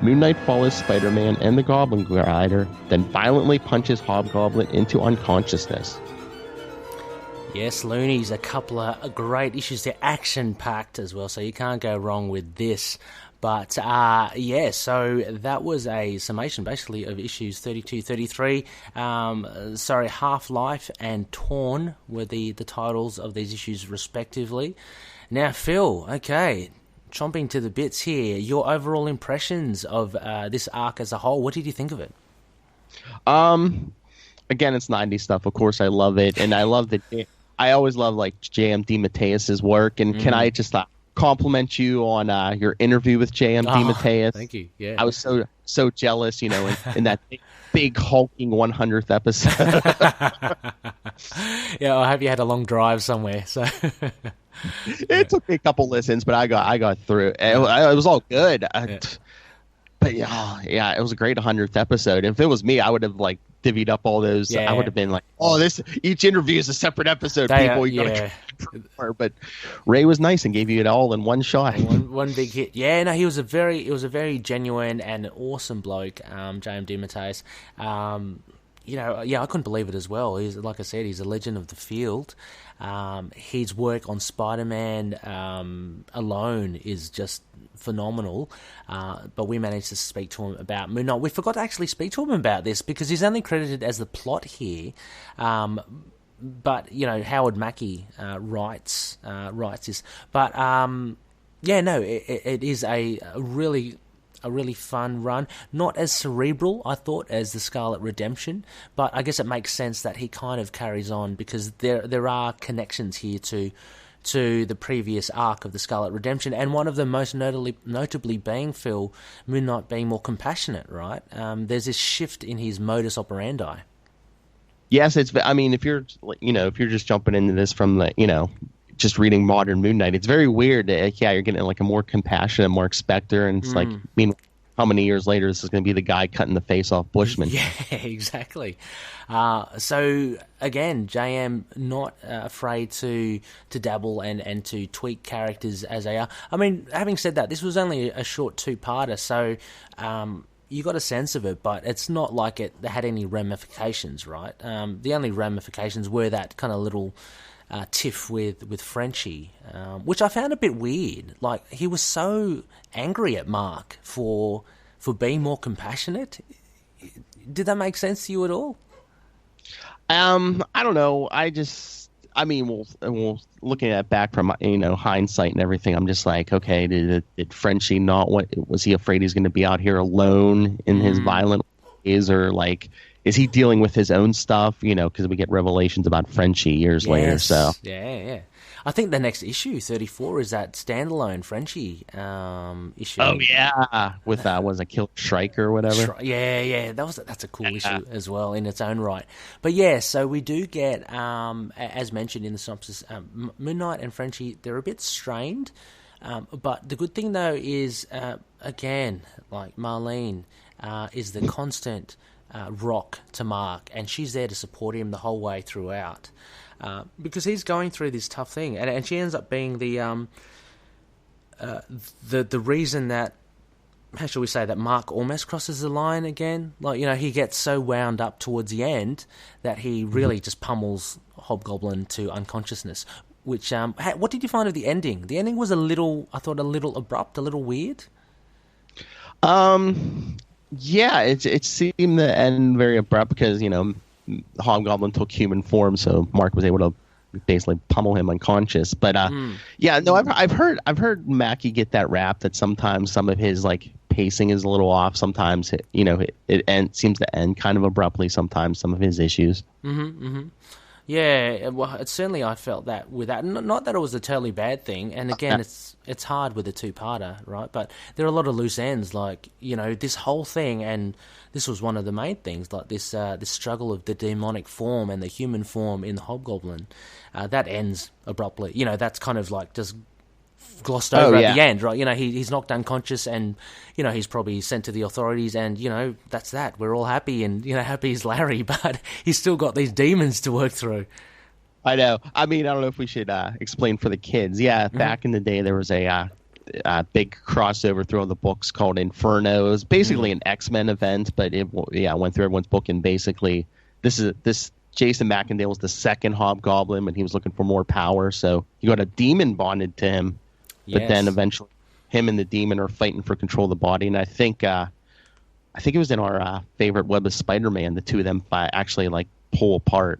Moon Knight follows Spider-Man and the Goblin Glider, then violently punches Hobgoblin into unconsciousness. Yes, Loonies, a couple of great issues. They're action-packed as well, so you can't go wrong with this. But, so that was a summation, basically, of issues 32, 33. Half-Life and Torn were the titles of these issues, respectively. Now, Phil, okay, chomping to the bits here. Your overall impressions of this arc as a whole, what did you think of it? again, it's 90s stuff. Of course, I love it, and I love I always love like J.M. DeMatteis' work. And can I just compliment you on your interview with J.M. DeMatteis? Thank you. Yeah, I was so jealous, in that big hulking 100th episode. Yeah, I hope you had a long drive somewhere. So it took me a couple listens, but I got through. It was all good. But yeah, it was a great 100th episode. If it was me, I would have like divvied up all those. I would have been like, each interview is a separate episode. But Ray was nice and gave you it all in one shot. One big hit. Yeah, no, he was a very genuine and awesome bloke, J.M. DeMatteis. I couldn't believe it as well. He's, like I said, he's a legend of the field. His work on Spider-Man alone is just phenomenal. But we managed to speak to him about Moon Knight. We forgot to actually speak to him about this because he's only credited as the plot here. But Howard Mackie writes this. But it is a really fun run. Not as cerebral, I thought, as the Scarlet Redemption, but I guess it makes sense that he kind of carries on because there are connections here to the previous arc of the Scarlet Redemption, and one of them most notably being Phil, Moon Knight being more compassionate, right? There's this shift in his modus operandi. Yes, if you're just jumping into this from the, just reading modern Moon Knight, it's very weird. You're getting like a more compassionate Marc Spector, and it's how many years later this is going to be the guy cutting the face off Bushman? Yeah, exactly. So again, JM not afraid to dabble and to tweak characters as they are. I mean, having said that, this was only a short two-parter, so you got a sense of it, but it's not like it had any ramifications, right? The only ramifications were that kind of little tiff with Frenchie, which I found a bit weird. Like, he was so angry at Marc for being more compassionate. Did that make sense to you at all? I don't know. We'll looking at it back from hindsight and everything. I'm just like, okay, did Frenchie not? Was he afraid he's going to be out here alone in his violent ways, or like, is he dealing with his own stuff? Because we get revelations about Frenchie years later. So yeah. I think the next issue, 34, is that standalone Frenchie issue. Oh yeah, with was it Kill Shrike or whatever? Yeah. That's a cool issue as well in its own right. But yeah, so we do get, as mentioned in the synopsis, Moon Knight and Frenchie, they're a bit strained. But the good thing though is, again, like Marlene is the constant rock to Marc, and she's there to support him the whole way throughout. Because he's going through this tough thing, and she ends up being the reason that, how shall we say, that Marc almost crosses the line again. Like, he gets so wound up towards the end that he really just pummels Hobgoblin to unconsciousness. Which, what did you find of the ending? The ending was a little abrupt, a little weird. Yeah, it seemed to end very abrupt because Hobgoblin took human form, so Marc was able to basically pummel him unconscious. But I've heard Mackie get that rap that sometimes some of his like pacing is a little off. Sometimes it seems to end kind of abruptly. Sometimes some of his issues. Yeah, well, certainly I felt that with that. Not that it was a totally bad thing, and again, it's hard with a two-parter, right? But there are a lot of loose ends, like, this whole thing, and this was one of the main things, like this struggle of the demonic form and the human form in the Hobgoblin, that ends abruptly. That's kind of like just glossed over at the end, right? He's knocked unconscious, and he's probably sent to the authorities, and that's that. We're all happy, and happy as Larry, but he's still got these demons to work through. I know. I mean, I don't know if we should explain for the kids. Yeah, back in the day, there was a big crossover through the books called Inferno. It was basically an X-Men event, but it went through everyone's book, and basically this Jason McIndale was the second Hobgoblin, and he was looking for more power, so you got a demon bonded to him. But then eventually, him and the demon are fighting for control of the body, and I think it was in our favorite Web of Spider-Man. The two of them actually like pull apart.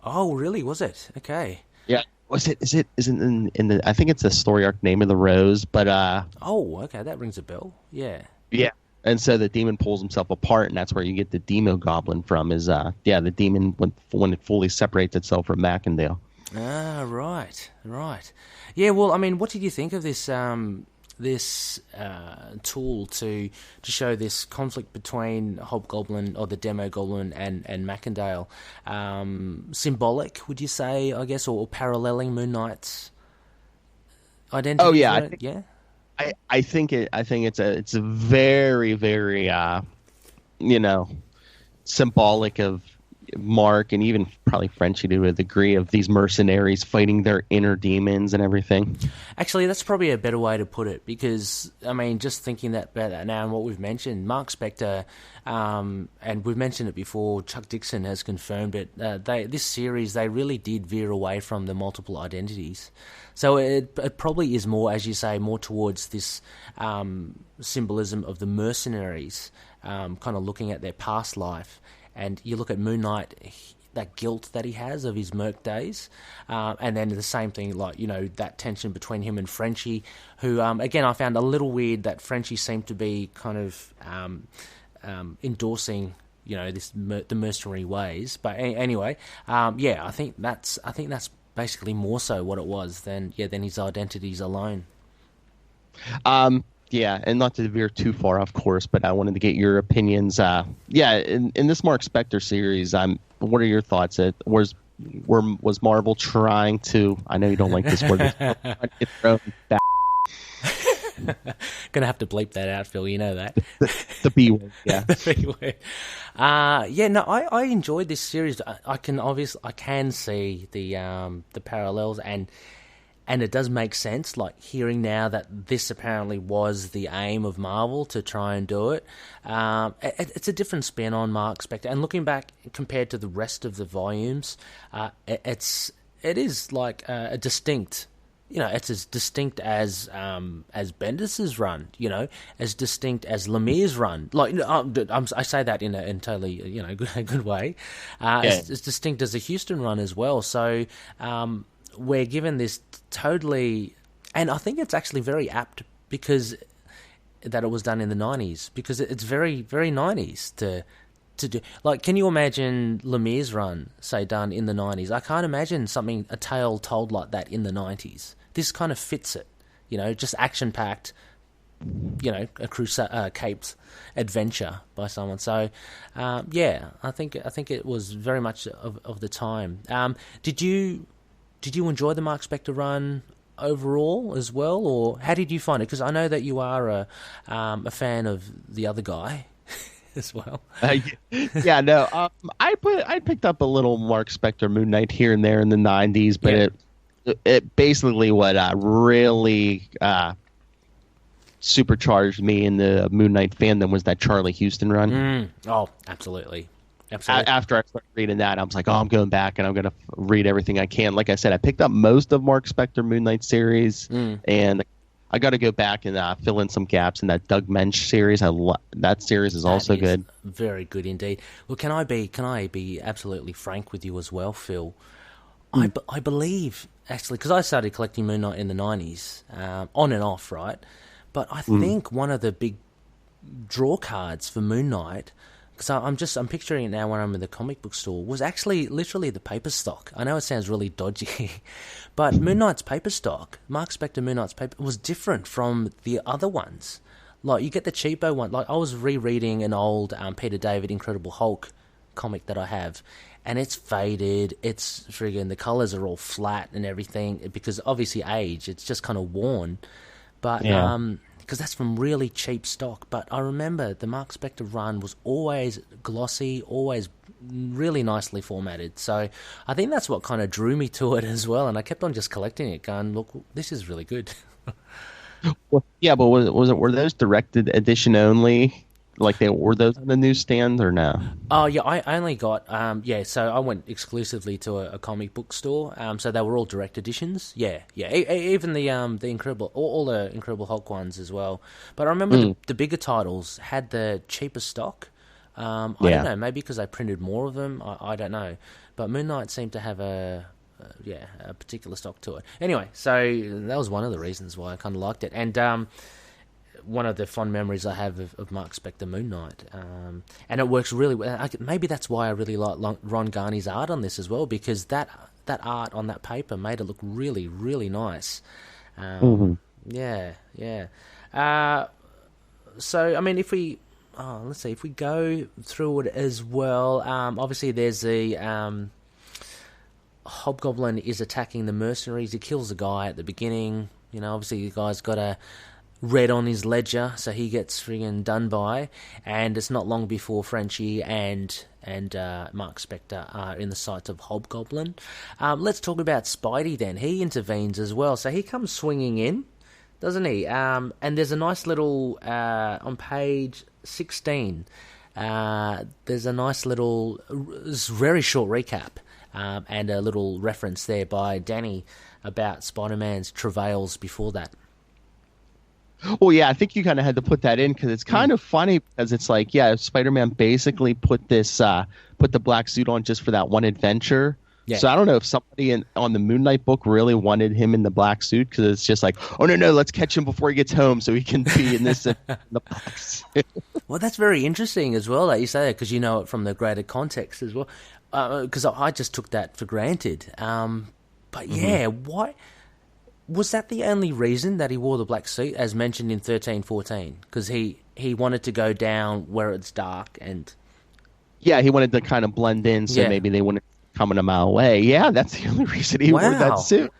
Oh, really? Was it? Okay. Yeah. Was it? Is it in the? I think it's the story arc Name of the Rose, but Oh, okay. That rings a bell. Yeah. Yeah. And so the demon pulls himself apart, and that's where you get the Demo Goblin from. Is the demon when it fully separates itself from Macendale. Ah, right. Yeah, well, I mean, what did you think of this tool to show this conflict between Hobgoblin or the Demo Goblin and Macendale? Symbolic, would you say? I guess, or paralleling Moon Knight's identity? Oh yeah, yeah. I think it's a very, very symbolic of Mark and even probably Frenchie to a degree of these mercenaries fighting their inner demons and everything. Actually, that's probably a better way to put it, because I mean, just thinking about that now and what we've mentioned, Marc Spector, and we've mentioned it before, Chuck Dixon has confirmed it. This series, they really did veer away from the multiple identities. So it probably is more, as you say, more towards this symbolism of the mercenaries, kind of looking at their past life. And you look at Moon Knight, that guilt that he has of his merc days, and then the same thing, like, that tension between him and Frenchie, who, again, I found a little weird that Frenchie seemed to be kind of endorsing, the mercenary ways. But anyway, I think that's basically more so what it was than his identities alone. Yeah, and not to veer too far off course, but I wanted to get your opinions. In this Marc Spector series, what are your thoughts? Was Marvel trying to? I know you don't like this word. Gonna have to bleep that out, Phil. You know that. The B word, yeah. The B word. I enjoyed this series. I can see the parallels and it does make sense, like hearing now that this apparently was the aim of Marvel to try and do it. It's a different spin on Marc Spector, and looking back compared to the rest of the volumes, it is like a distinct. It's as distinct as Bendis's run. As distinct as Lemire's run. Like, I say that in a totally good way. As distinct as the Houston run as well. So. We're given this totally, and I think it's actually very apt because that it was done in the 90s, because it's very, very 90s to do. Like, can you imagine Lemire's run, say, done in the 90s? I can't imagine a tale told like that in the 90s. This kind of fits it, just action-packed, a caped adventure by someone. So, I think it was very much of the time. Did you enjoy the Marc Spector run overall as well, or how did you find it? Because I know that you are a fan of the other guy as well. I picked up a little Marc Spector Moon Knight here and there in the 90s, but it basically what really supercharged me in the Moon Knight fandom was that Charlie Houston run. Oh, absolutely. After I started reading that, I was like, I'm going back and I'm going to read everything I can. Like I said, I picked up most of Marc Spector Moon Knight series, and I got to go back and fill in some gaps in that Doug Mensch series. That series is also good. Very good indeed. Well, can I be absolutely frank with you as well, Phil? I believe, actually, because I started collecting Moon Knight in the 90s, on and off, right? But I think one of the big draw cards for Moon Knight, because I'm picturing it now when I'm in the comic book store, was actually literally the paper stock. I know it sounds really dodgy, but Moon Knight's paper stock, Marc Spector Moon Knight's paper, was different from the other ones. Like, you get the cheapo one. Like, I was rereading an old Peter David Incredible Hulk comic that I have, and it's faded. It's friggin', the colours are all flat and everything, because obviously age, it's just kind of worn. But because that's from really cheap stock. But I remember the Marc Spector run was always glossy, always really nicely formatted. So I think that's what kind of drew me to it as well. And I kept on just collecting it, going, look, this is really good. Well, yeah, but were those directed edition only? Like, were those on the newsstand or no? Oh yeah, I only got so I went exclusively to a comic book store. So they were all direct editions. Yeah. Even the Incredible, all the Incredible Hulk ones as well. But I remember the bigger titles had the cheaper stock. I don't know, maybe because they printed more of them. I don't know. But Moon Knight seemed to have a particular stock to it. Anyway, so that was one of the reasons why I kind of liked it. And one of the fond memories I have of Marc Spector Moon Knight, and it works really well. Maybe that's why I really like Ron Garney's art on this as well, because that art on that paper made it look really, really nice. Yeah. So I mean, if we go through it as well, obviously there's the Hobgoblin is attacking the mercenaries. He kills a guy at the beginning. You know, obviously the guy's got a red on his ledger, so he gets friggin' done by. And it's not long before Frenchie and Marc Spector are in the sights of Hobgoblin. Let's talk about Spidey then. He intervenes as well. So he comes swinging in, doesn't he? And there's a nice little, on page 16, there's a nice little, very short recap. And a little reference there by Danny about Spider-Man's travails before that. Well, yeah, I think you kind of had to put that in because it's kind of funny because it's like, yeah, Spider-Man basically put the black suit on just for that one adventure. Yeah. So I don't know if somebody on the Moon Knight book really wanted him in the black suit because it's just like, oh, no, let's catch him before he gets home so he can be in this in the black suit. Well, that's very interesting as well that you say that because you know it from the greater context as well. Because I just took that for granted. But yeah, why... Was that the only reason that he wore the black suit, as mentioned in 1314? Because he wanted to go down where it's dark and... Yeah, he wanted to kind of blend in so maybe they wouldn't come a mile away. Yeah, that's the only reason he wore that suit.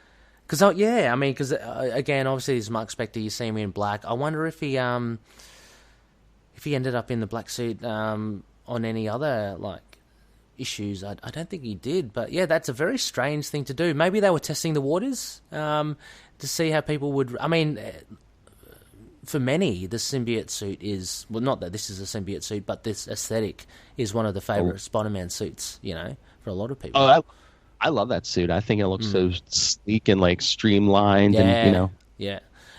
Because, again, obviously it's Marc Spector, you see him in black. I wonder if he ended up in the black suit on any other, issues. I don't think he did, but yeah, that's a very strange thing to do. Maybe they were testing the waters to see how people would... I mean, for many, the symbiote suit is... Well, not that this is a symbiote suit, but this aesthetic is one of the favourite Spider-Man suits, for a lot of people. Oh, I love that suit. I think it looks so sleek and, streamlined and,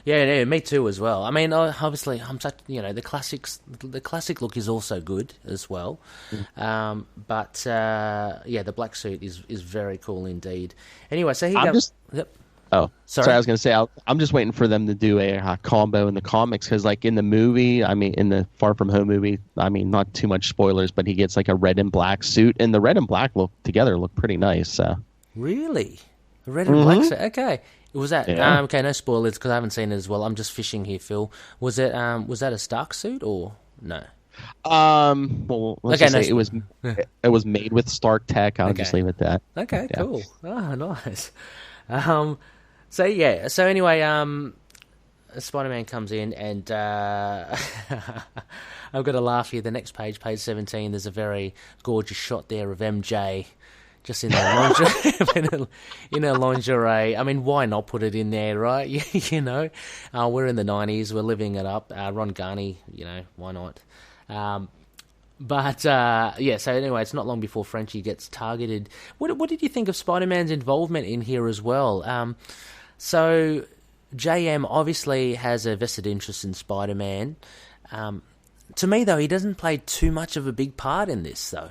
Yeah, me too as well. I mean, obviously, I'm such the classic look is also good as well, but the black suit is very cool indeed. Anyway, so Oh, sorry. I was going to say I'm just waiting for them to do a combo in the comics because, in the movie, in the Far From Home movie, not too much spoilers, but he gets a red and black suit, and the red and black look pretty nice. So really, a red and black suit, okay. Was that okay? No spoilers because I haven't seen it as well. I'm just fishing here, Phil. Was that a Stark suit or no? Well, let's just say it was made with Stark tech. I'll just leave it at that. Okay, cool. Oh, nice. So anyway, Spider-Man comes in and I've got to laugh here. The next page 17. There's a very gorgeous shot there of MJ. Just in her lingerie. I mean, why not put it in there, right? We're in the 90s. We're living it up. Ron Garney, why not? So anyway, it's not long before Frenchie gets targeted. What did you think of Spider-Man's involvement in here as well? So JM obviously has a vested interest in Spider-Man. To me, though, he doesn't play too much of a big part in this, though.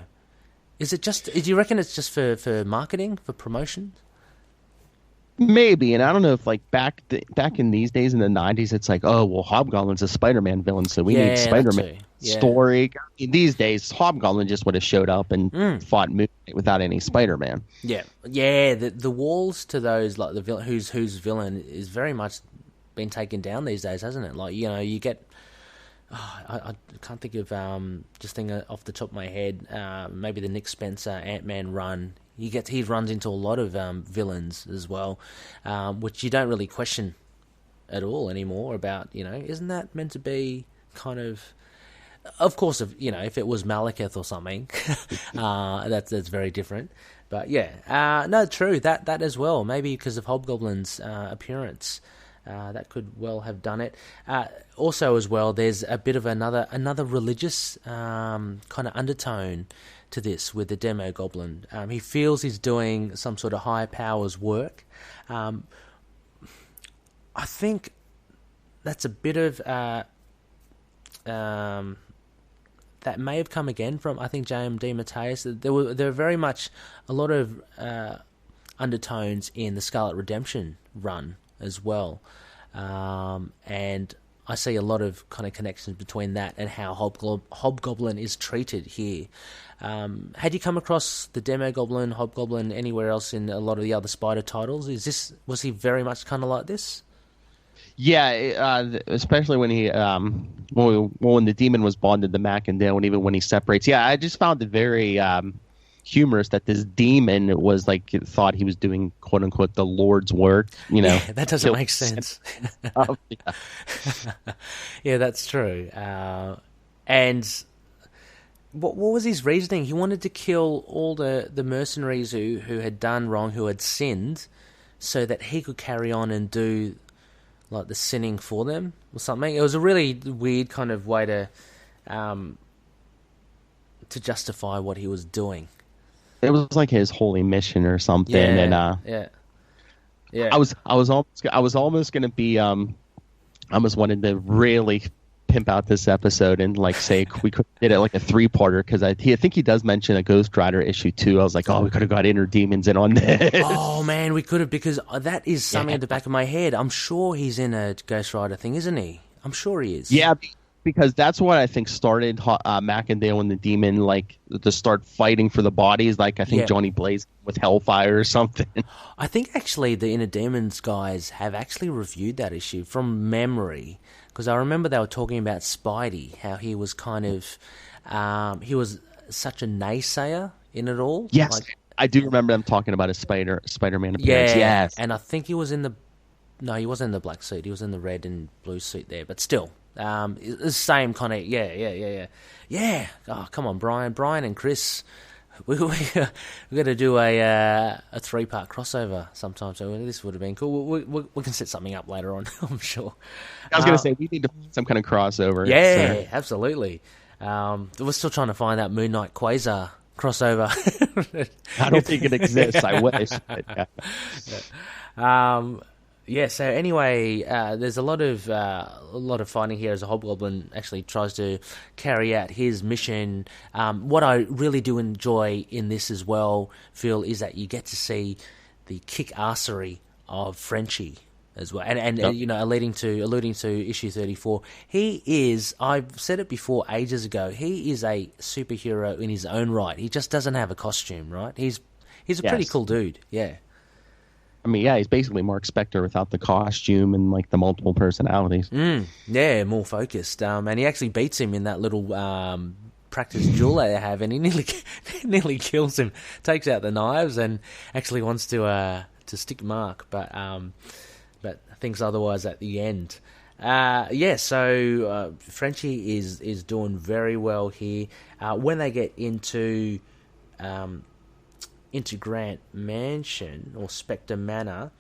Is it just? Do you reckon it's just for marketing, for promotion? Maybe, and I don't know if back in these days in the 90s, it's Hobgoblin's a Spider-Man villain, so we need Spider-Man story. These days, Hobgoblin just would have showed up and fought Moon Knight without any Spider-Man. Yeah. The walls to those the villain, who's villain is very much been taken down these days, hasn't it? You get. I can't think of just thinking off the top of my head. Maybe the Nick Spencer Ant-Man run. He runs into a lot of villains as well, which you don't really question at all anymore. About isn't that meant to be kind of course if it was Malekith or something, that's very different. But no, true that as well. Maybe because of Hobgoblin's appearance. That could well have done it. Also, as well, there's a bit of another religious kind of undertone to this with the Demo Goblin. He feels he's doing some sort of high powers work. I think that's a bit of that may have come again from DeMatteis. There were very much a lot of undertones in the Scarlet Redemption run as well, and I see a lot of kind of connections between that and how Hobgoblin is treated here. Had you come across the Demogoblin, Hobgoblin anywhere else in a lot of the other Spider titles? Was he very much kind of like this? Yeah, especially when he when the demon was bonded to Mac and Dale, and even when he separates. Yeah, I just found it very humorous that this demon was like thought he was doing quote unquote the Lord's work. You know, yeah, that doesn't make sense. Yeah. Yeah, that's true. And what was his reasoning? He wanted to kill all the mercenaries who had done wrong, who had sinned, so that he could carry on and do like the sinning for them or something. It was a really weird kind of way to justify what he was doing. It was like his holy mission or something. Yeah, and yeah. I was almost gonna be I almost wanted to really pimp out this episode and like say we could did it like a 3-parter, because I think he does mention a Ghost Rider issue 2. I was like, oh, we could have got Inner Demons in on this. Oh man, we could have, because that is something at the back of my head. I'm sure he's in a Ghost Rider thing, isn't he? I'm sure he is. Yeah, because that's what I think started Mac and Dale and the Demon, like to start fighting for the bodies. Like I think Johnny Blaze with Hellfire or something. I think actually the Inner Demons guys have actually reviewed that issue from memory, because I remember they were talking about Spidey, how he was kind of he was such a naysayer in it all. Yes, like, I do remember them talking about his Spider-Man appearance. yeah, yes, and I think he was in the he wasn't in the black suit. He was in the red and blue suit there, but still. The same kind of yeah. Oh, come on, Brian and Chris, we got to do a 3-part crossover sometime. So this would have been cool. We can set something up later on, I'm sure. I was going to say we need to find some kind of crossover. Yeah, so. Absolutely. We're still trying to find that Moon Knight Quasar crossover. I don't think it exists. I wish. But, yeah. Yeah, so anyway, there's a lot of fighting here as a Hobgoblin actually tries to carry out his mission. What I really do enjoy in this as well, Phil, is that you get to see the kick-assery of Frenchie as well. And yep. You know, alluding to issue 34, he is, I've said it before ages ago, he is a superhero in his own right. He just doesn't have a costume, right? He's a pretty cool dude, yeah. I mean, yeah, he's basically Marc Spector without the costume and like the multiple personalities. Yeah, more focused. And he actually beats him in that little practice duel they have, and he nearly kills him. Takes out the knives and actually wants to stick Mark, but thinks otherwise at the end. So Frenchie is doing very well here. When they get into Grant Mansion or Spectre Manor,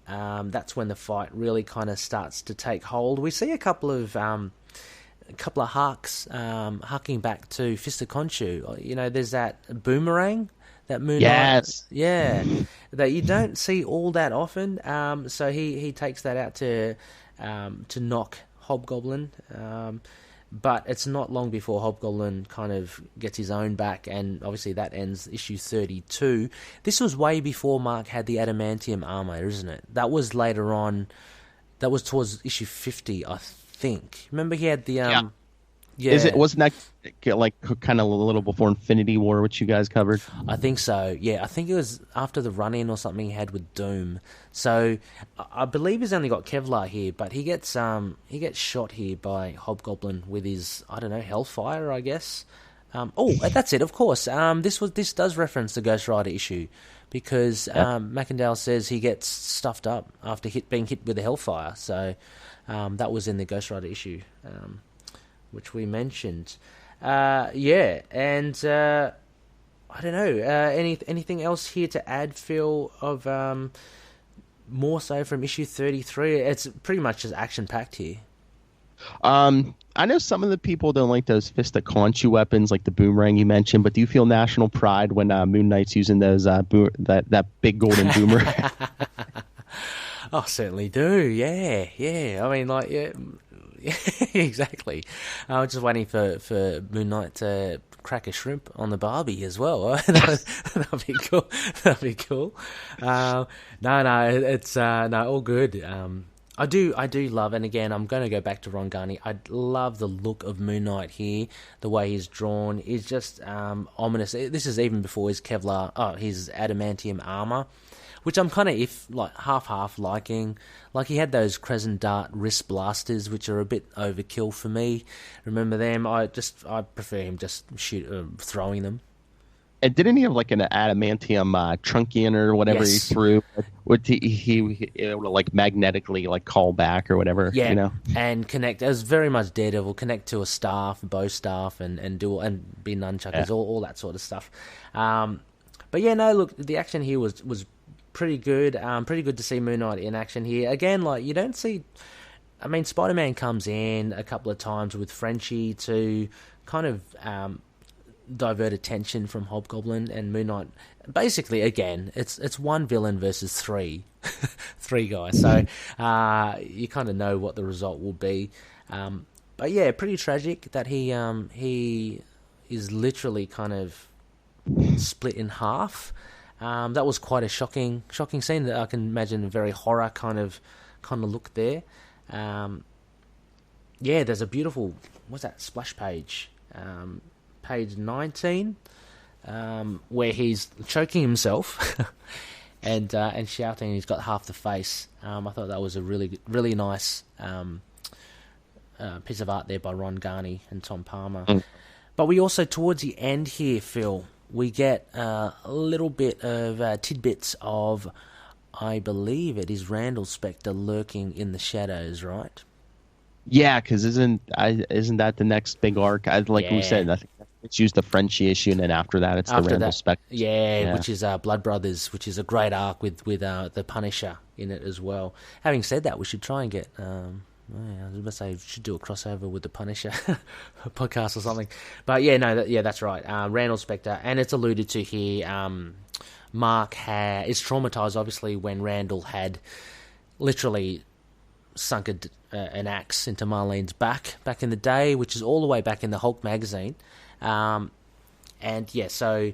that's when the fight really kind of starts to take hold. We see a couple of harks harking back to Fist of Khonshu. You know, there's that boomerang, that moon. Yes, yeah, that you don't see all that often. So he takes that out to knock Hobgoblin. But it's not long before Hobgoblin kind of gets his own back, and obviously that ends issue 32. This was way before Mark had the adamantium armor, isn't it? That was later on. That was towards issue 50, I think. Remember he had the... Yeah. Wasn't that like kind of a little before Infinity War, which you guys covered? I think so, yeah. I think it was after the run-in or something he had with Doom. So I believe he's only got Kevlar here, but he gets shot here by Hobgoblin with his, I don't know, Hellfire, I guess. That's it, of course. This does reference the Ghost Rider issue, because Macandale says he gets stuffed up after being hit with the Hellfire. So that was in the Ghost Rider issue, which we mentioned. I don't know. Anything else here to add, Phil, of more so from issue 33? It's pretty much just action-packed here. I know some of the people don't like those Fist of Khonshu weapons, like the boomerang you mentioned, but do you feel national pride when Moon Knight's using those that big golden boomerang? I certainly do, yeah. I mean, like, yeah, exactly. I was just waiting for Moon Knight to crack a shrimp on the Barbie as well. That'd be cool. That'd be cool. No, it's all good. I do love, and again, I'm going to go back to Ron Garney. I love the look of Moon Knight here. The way he's drawn is just ominous. This is even before his his adamantium armor, which I'm kind of half liking. Like, he had those Crescent Dart wrist blasters, which are a bit overkill for me. Remember them? I prefer him just throwing them. And didn't he have like an adamantium truncheon or whatever he threw? Would he able to like magnetically like call back or whatever? Yeah, you know? And connect. It was very much Daredevil. Connect to a staff, bow staff, and be nunchuckers, all that sort of stuff. But yeah, no, look, the action here was pretty good. Pretty good to see Moon Knight in action here. Again, like, you don't see. I mean, Spider-Man comes in a couple of times with Frenchie to kind of divert attention from Hobgoblin, and Moon Knight. Basically, again, it's one villain versus three guys. So you kind of know what the result will be. But yeah, pretty tragic that he is literally kind of split in half. That was quite a shocking scene. That I can imagine a very horror kind of look there. Yeah, there's a beautiful, what's that, splash page? Page 19, where he's choking himself and shouting. He's got half the face. I thought that was a really, really nice piece of art there by Ron Garney and Tom Palmer. But we also, towards the end here, Phil, we get a little bit of tidbits of, I believe it is Randall Spector lurking in the shadows, right? Yeah, because isn't that the next big arc? We said, I think it's used the Frenchie issue, and then after that, it's the Randall Spector. Yeah, which is Blood Brothers, which is a great arc with the Punisher in it as well. Having said that, we should try and get. I was going to say we should do a crossover with the Punisher podcast or something. But yeah, no, that's right. Randall Spector, and it's alluded to here. Mark is traumatized, obviously, when Randall had literally sunk an axe into Marlene's back in the day, which is all the way back in the Hulk magazine. And yeah, so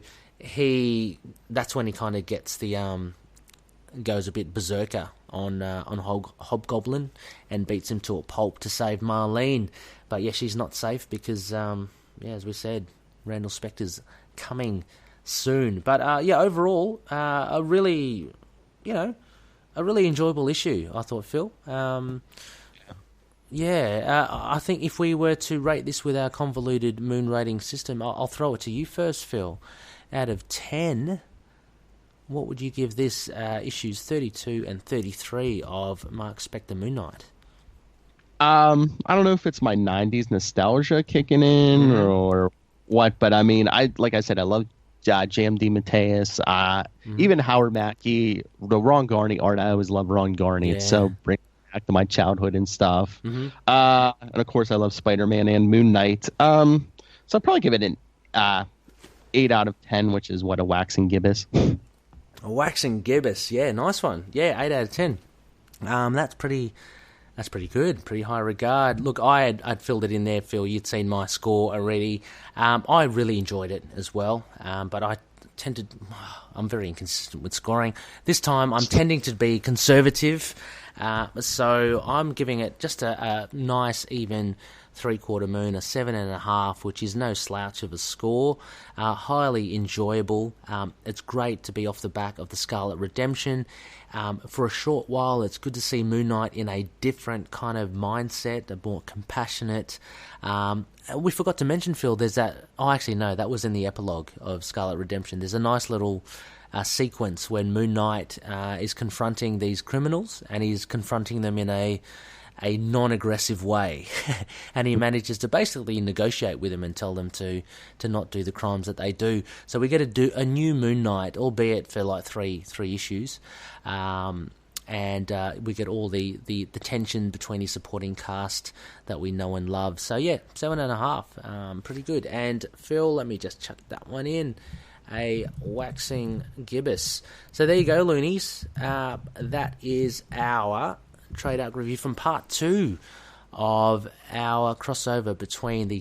that's when he kind of gets goes a bit berserker on Hobgoblin and beats him to a pulp to save Marlene. But yeah, she's not safe because, as we said, Randall Spector's coming soon. But overall, a really enjoyable issue, I thought, Phil. I think if we were to rate this with our convoluted moon rating system, I'll throw it to you first, Phil. Out of 10, what would you give this issues 32 and 33 of Marc Spector Moon Knight? I don't know if it's my 90s nostalgia kicking in or what, but I mean, like I said, I love J.M. DeMatteis, even Howard Mackie, the Ron Garney art. I always love Ron Garney. Yeah. It's so bring back to my childhood and stuff. And of course, I love Spider-Man and Moon Knight. So I'll probably give it an 8 out of 10, which is what, a waxing gibbous. A waxing gibbous, yeah, nice one. Yeah, 8 out of 10. That's pretty good, pretty high regard. Look, I'd filled it in there, Phil. You'd seen my score already. I really enjoyed it as well, but I'm very inconsistent with scoring. This time I'm tending to be conservative, so I'm giving it just a nice, even 3/4 moon, a 7.5, which is no slouch of a score. Highly enjoyable. It's great to be off the back of the Scarlet Redemption. For a short while, it's good to see Moon Knight in a different kind of mindset, a more compassionate. We forgot to mention, Phil, there's that. Oh, actually, no, that was in the epilogue of Scarlet Redemption. There's a nice little sequence when Moon Knight is confronting these criminals, and he's confronting them in a non-aggressive way, and he manages to basically negotiate with them and tell them to not do the crimes that they do. So we get to do a new Moon Knight, albeit for like three issues, and we get all the tension between his supporting cast that we know and love. So yeah, 7.5, pretty good. And Phil, let me just chuck that one in. A waxing gibbous. So there you go, loonies. That is our trade arc review from part 2 of our crossover between the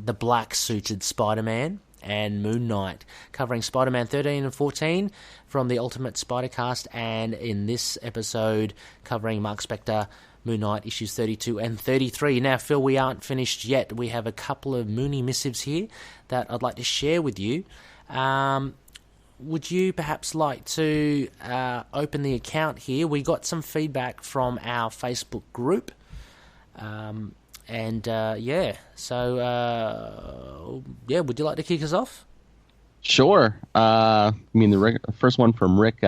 the black suited Spider-Man and Moon Knight, covering Spider-Man 13 and 14 from the Ultimate Spider-Cast, and in this episode covering Marc Spector, Moon Knight, issues 32 and 33. Now, Phil, we aren't finished yet. We have a couple of Mooney missives here that I'd like to share with you. Would you perhaps like to open the account here? We got some feedback from our Facebook group. Would you like to kick us off? Sure. I mean, the first one from Rick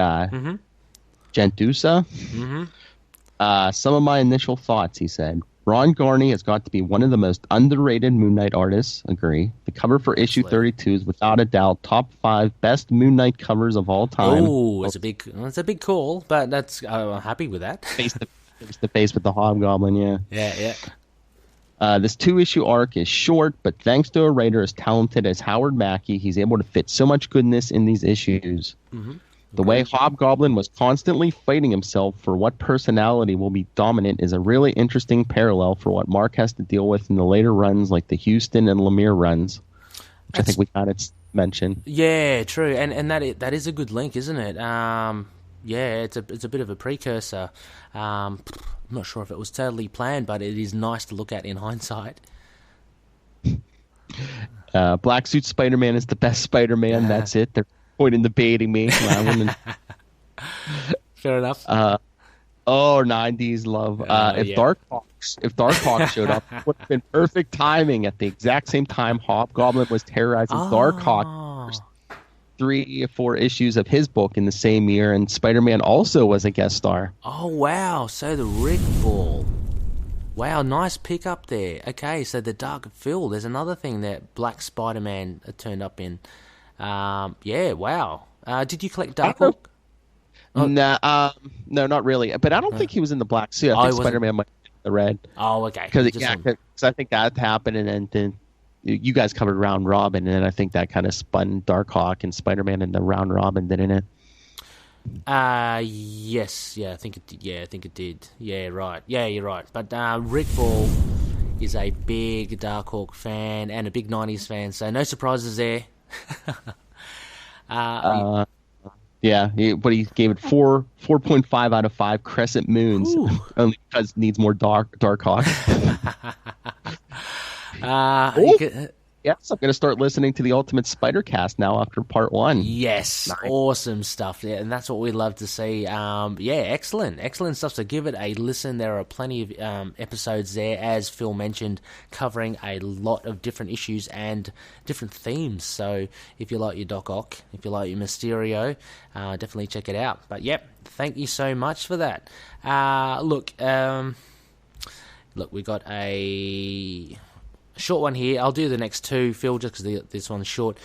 Gentusa. Some of my initial thoughts, he said. Ron Garney has got to be one of the most underrated Moon Knight artists. Agree. The cover for issue 32 is without a doubt top 5 best Moon Knight covers of all time. Oh, it's a big call, but I'm happy with that. Face to face with the Hobgoblin, yeah. Yeah. This 2-issue arc is short, but thanks to a writer as talented as Howard Mackie, he's able to fit so much goodness in these issues. Mm-hmm. The way Hobgoblin was constantly fighting himself for what personality will be dominant is a really interesting parallel for what Mark has to deal with in the later runs, like the Houston and Lemire runs, which I think we kind of mentioned. Yeah, true, and that is a good link, isn't it? It's a bit of a precursor. I'm not sure if it was totally planned, but it is nice to look at in hindsight. Black Suit Spider-Man is the best Spider-Man. That's it. They're pointing debating me. Fair enough. 90s love. If Darkhawk showed up, it would have been perfect timing. At the exact same time Hobgoblin was terrorizing Darkhawk. 3 or 4 issues of his book in the same year, and Spider-Man also was a guest star. Oh, wow. So the Rick Ball. Wow, nice pick up there. Okay, so the Dark Phil, there's another thing that Black Spider-Man turned up in. Wow. Did you collect Darkhawk? No, not really. But I don't think he was in the black suit. I think Spider-Man might be in the red. Oh, okay. Because I think that happened, and then you guys covered Round Robin, and then I think that kind of spun Darkhawk and Spider-Man into Round Robin, didn't it? Yes. Yeah, I think it did. Yeah, right. Yeah, you're right. But Rick Ball is a big Darkhawk fan and a big 90s fan, so no surprises there. But he gave it 4.5 out of 5 crescent moons, only because it needs more Darkhawk. Yes, I'm going to start listening to the Ultimate Spider-Cast now after part 1. Yes, nice. Awesome stuff. Yeah, and that's what we love to see. Excellent stuff. So give it a listen. There are plenty of episodes there, as Phil mentioned, covering a lot of different issues and different themes. So if you like your Doc Ock, if you like your Mysterio, definitely check it out. But thank you so much for that. Look, we got a short one here. I'll do the next 2, Phil, just because this one's short.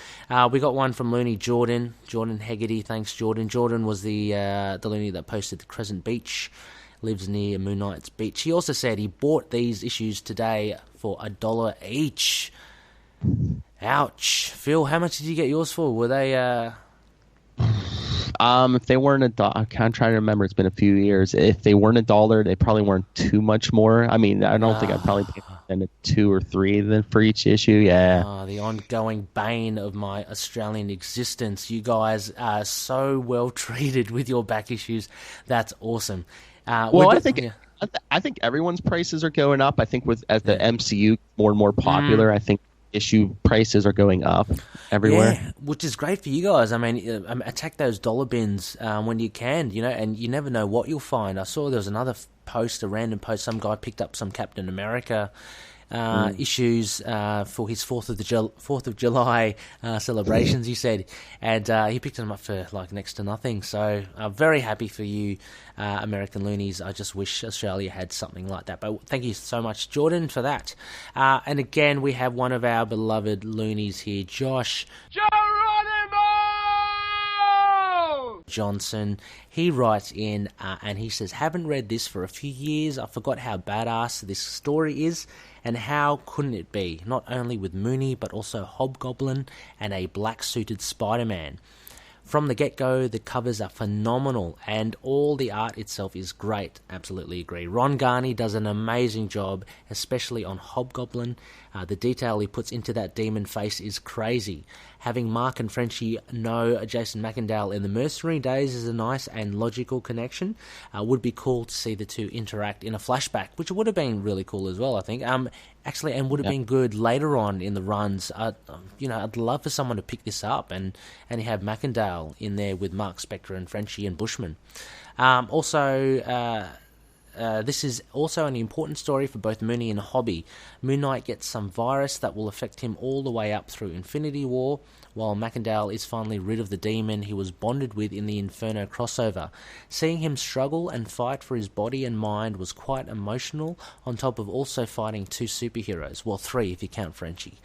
We got one from Looney Jordan Hegarty. Thanks, Jordan. Jordan was the Looney that posted the Crescent Beach, lives near Moon Knight's beach. He also said he bought these issues today for $1 each. Ouch. Phil, how much did you get yours for? Were they... If they weren't $1, I can't try to remember. It's been a few years. If they weren't $1, they probably weren't too much more. I mean, I don't think I'd probably pay a 2 or 3 then for each issue. Yeah. The ongoing bane of my Australian existence. You guys are so well treated with your back issues. That's awesome. I think everyone's prices are going up. I think as the MCU more and more popular, I think issue prices are going up everywhere, which is great for you guys. I mean, attack those dollar bins when you can, and you never know what you'll find. I saw there was another post, a random post, some guy picked up some Captain America issues for his 4th of July celebrations, he said, and he picked them up for next to nothing. So very happy for you, American Loonies. I just wish Australia had something like that. But thank you so much, Jordan, for that. And again, we have one of our beloved Loonies here, Josh Johnson. He writes in and he says, haven't read this for a few years. I forgot how badass this story is, and how couldn't it be? Not only with Mooney, but also Hobgoblin and a black-suited Spider-Man. From the get-go, the covers are phenomenal, and all the art itself is great. Absolutely agree. Ron Garney does an amazing job, especially on Hobgoblin. The detail he puts into that demon face is crazy. Having Mark and Frenchie know Jason Macendale in the Mercenary days is a nice and logical connection. Would be cool to see the two interact in a flashback, which would have been really cool as well, I think. Actually, and would have been good later on in the runs. I'd love for someone to pick this up and have Macendale in there with Marc Spector and Frenchie and Bushman. This is also an important story for both Mooney and Hobby. Moon Knight gets some virus that will affect him all the way up through Infinity War, while Macendale is finally rid of the demon he was bonded with in the Inferno crossover. Seeing him struggle and fight for his body and mind was quite emotional, on top of also fighting two superheroes. Well, three if you count Frenchie.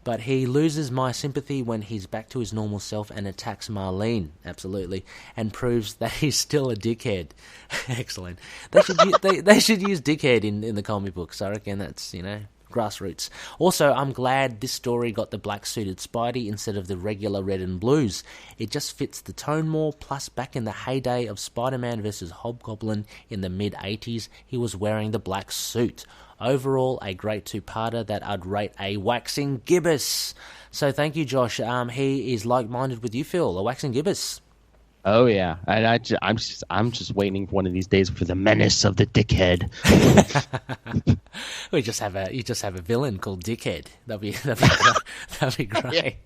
But he loses my sympathy when he's back to his normal self and attacks Marlene, absolutely, and proves that he's still a dickhead. Excellent. They should use dickhead in the comic books. I reckon that's, grassroots. Also, I'm glad this story got the black-suited Spidey instead of the regular red and blues. It just fits the tone more, plus back in the heyday of Spider-Man vs. Hobgoblin in the mid-80s, he was wearing the black suit. Overall, a great two-parter that I'd rate a waxing gibbous. So thank you, Josh. He is like-minded with you, Phil, a waxing gibbous. Oh yeah, and I'm just waiting for one of these days for the menace of the dickhead. You just have a villain called Dickhead. That'd be great.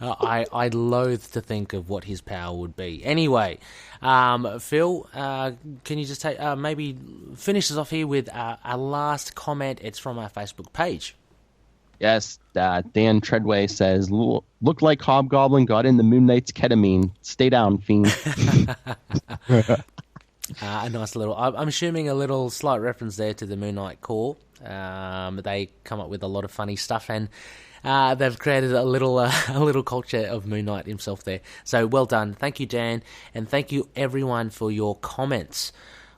I'd loathe to think of what his power would be. Anyway, Phil, can you just maybe finish us off here with a last comment? It's from our Facebook page. Yes, Dan Treadway says, look like Hobgoblin got in the Moon Knight's ketamine. Stay down, fiend. A nice little, I'm assuming a little slight reference there to the Moon Knight core. They come up with a lot of funny stuff, and they've created a little culture of Moon Knight himself there. So well done. Thank you, Dan, and thank you everyone for your comments.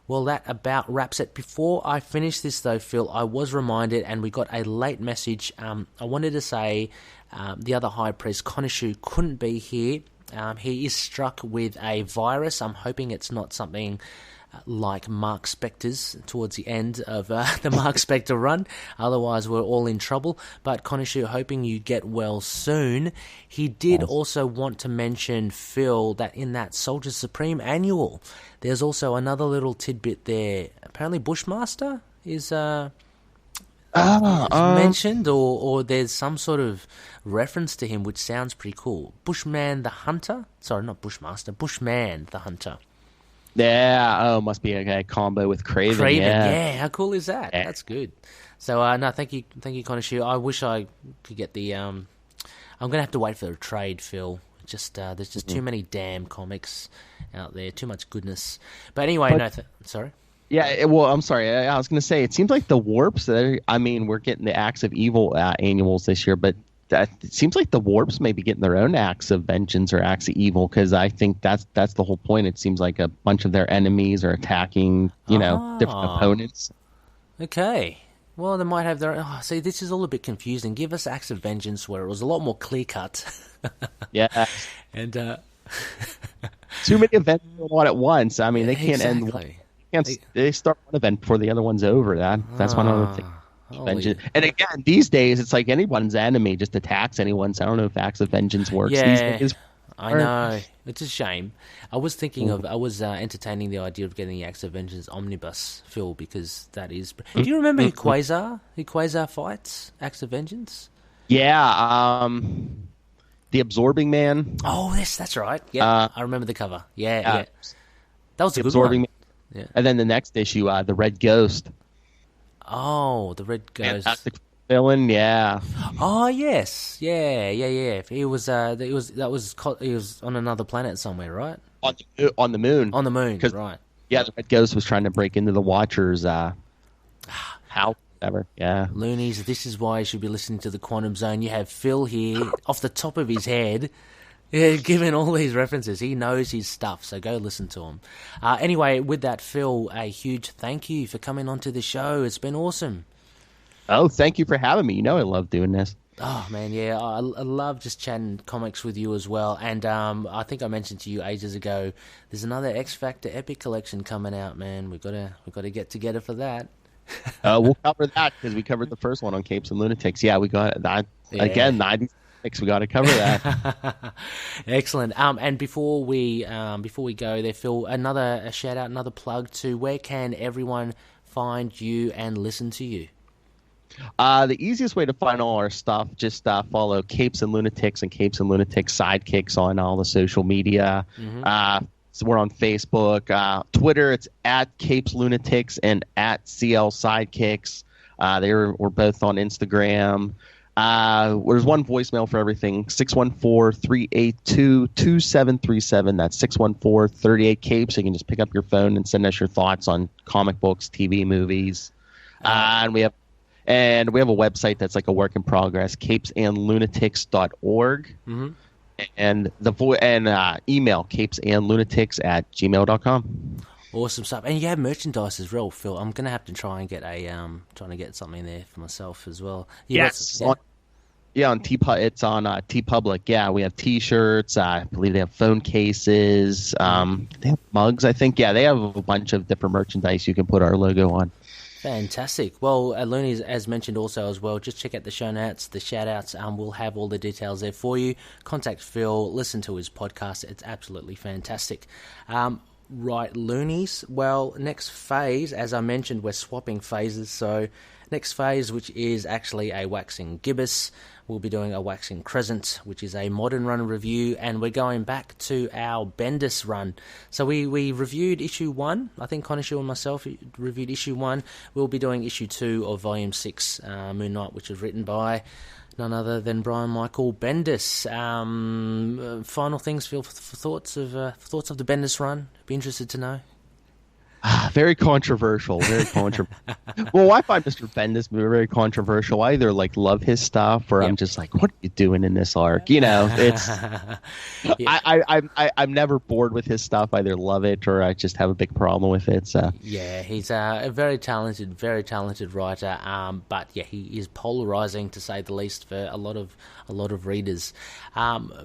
Well, that about wraps it. Before I finish this, though, Phil, I was reminded, and we got a late message. I wanted to say the other High Priest, Khonshu, couldn't be here. He is struck with a virus. I'm hoping it's not something like Marc Spector's towards the end of the Marc Spector run. Otherwise, we're all in trouble. But Khonshu, hoping you get well soon. He did also want to mention, Phil, that in that Soldier Supreme annual, there's also another little tidbit there. Apparently Bushmaster is mentioned, or there's some sort of reference to him, which sounds pretty cool. Bushman the Hunter? Sorry, not Bushmaster. Bushman the Hunter. Yeah, must be a combo with Craven. Yeah, how cool is that? Yeah. That's good. So, no, thank you, Khonshu. I wish I could get the... I'm going to have to wait for the trade, Phil. There's just too many damn comics out there, too much goodness. But anyway, sorry. Yeah, well, I'm sorry. I was going to say, it seems like the Warps, we're getting the Acts of Evil annuals this year, but it seems like the Warps may be getting their own Acts of Vengeance or Acts of Evil, because I think that's the whole point. It seems like a bunch of their enemies are attacking, different opponents. Okay. Well, they might have their... Oh, see, this is all a bit confusing. Give us Acts of Vengeance where it was a lot more clear-cut. Yeah. And... Too many events going on at once. I mean, they can't end... They start one event before the other one's over. That's one other thing. And again, these days, it's like anyone's enemy just attacks anyone. So I don't know if Acts of Vengeance works these days. I know. It's a shame. I was thinking I was entertaining the idea of getting the Acts of Vengeance omnibus, Phil, because that is... Do you remember who Quasar fights? Acts of Vengeance? Yeah, the Absorbing Man. Oh, yes, that's right. Yeah, I remember the cover. Yeah. That was a good Absorbing one. Man. Yeah. And then the next issue, the Red Ghost. Oh, the Red Ghost. Fantastic villain, yeah. Oh yes, yeah. He was on another planet somewhere, right? On the moon. On the moon, right? Yeah, the Red Ghost was trying to break into the Watchers. How ever, yeah. Loonies, this is why you should be listening to the Quantum Zone. You have Phil here off the top of his head. Yeah, given all these references, he knows his stuff, so go listen to him. Anyway, with that, Phil, a huge thank you for coming onto the show. It's been awesome. Oh, thank you for having me. You know I love doing this. Oh man, yeah, I love just chatting comics with you as well. And I think I mentioned to you ages ago, there's another X Factor Epic collection coming out, man. We've got to get together for that. We'll cover that because we covered the first one on Capes and Lunatics. Yeah, we got that again. 96. We got to cover that. Excellent. And before we go there, Phil, a shout out, another plug to where can everyone find you and listen to you? The easiest way to find all our stuff, just follow Capes and Lunatics and Capes and Lunatics Sidekicks on all the social media. Mm-hmm. So we're on Facebook, Twitter. It's at Capes Lunatics and at CL Sidekicks. We're both on Instagram. There's one voicemail for everything, 614-382-2737. That's 614-38-CAPES. You can just pick up your phone and send us your thoughts on comic books, TV, movies. And we have a website that's like a work in progress, capesandlunatics.org. Mm-hmm. And email capesandlunatics@gmail.com. Awesome stuff. And you have merchandise as well, Phil. I'm gonna have to try and get something there for myself as well. Yes. On it's on TeePublic. Yeah, we have T-shirts. I believe they have phone cases. They have mugs, I think. Yeah, they have a bunch of different merchandise you can put our logo on. Fantastic. Well, Looney, as mentioned also as well, just check out the show notes, the shout-outs. We'll have all the details there for you. Contact Phil, listen to his podcast. It's absolutely fantastic. Right, Loonies. Well, next phase, as I mentioned, we're swapping phases. So next phase, which is actually a waxing gibbous, we'll be doing a waxing crescent, which is a modern run review, and we're going back to our Bendis run. So we reviewed issue 1. I think Khonshu and myself reviewed issue 1. We'll be doing issue 2 of volume 6, Moon Knight, which was written by none other than Brian Michael Bendis. Final things, Phil, for thoughts of the Bendis run? Be interested to know. Very controversial. Well, I find Mr. Bendis very controversial. I either love his stuff, or I'm just like, what are you doing in this arc? You know, it's. I'm never bored with his stuff. I either love it or I just have a big problem with it. So. Yeah, he's a very talented writer. But yeah, he is polarizing to say the least for a lot of readers.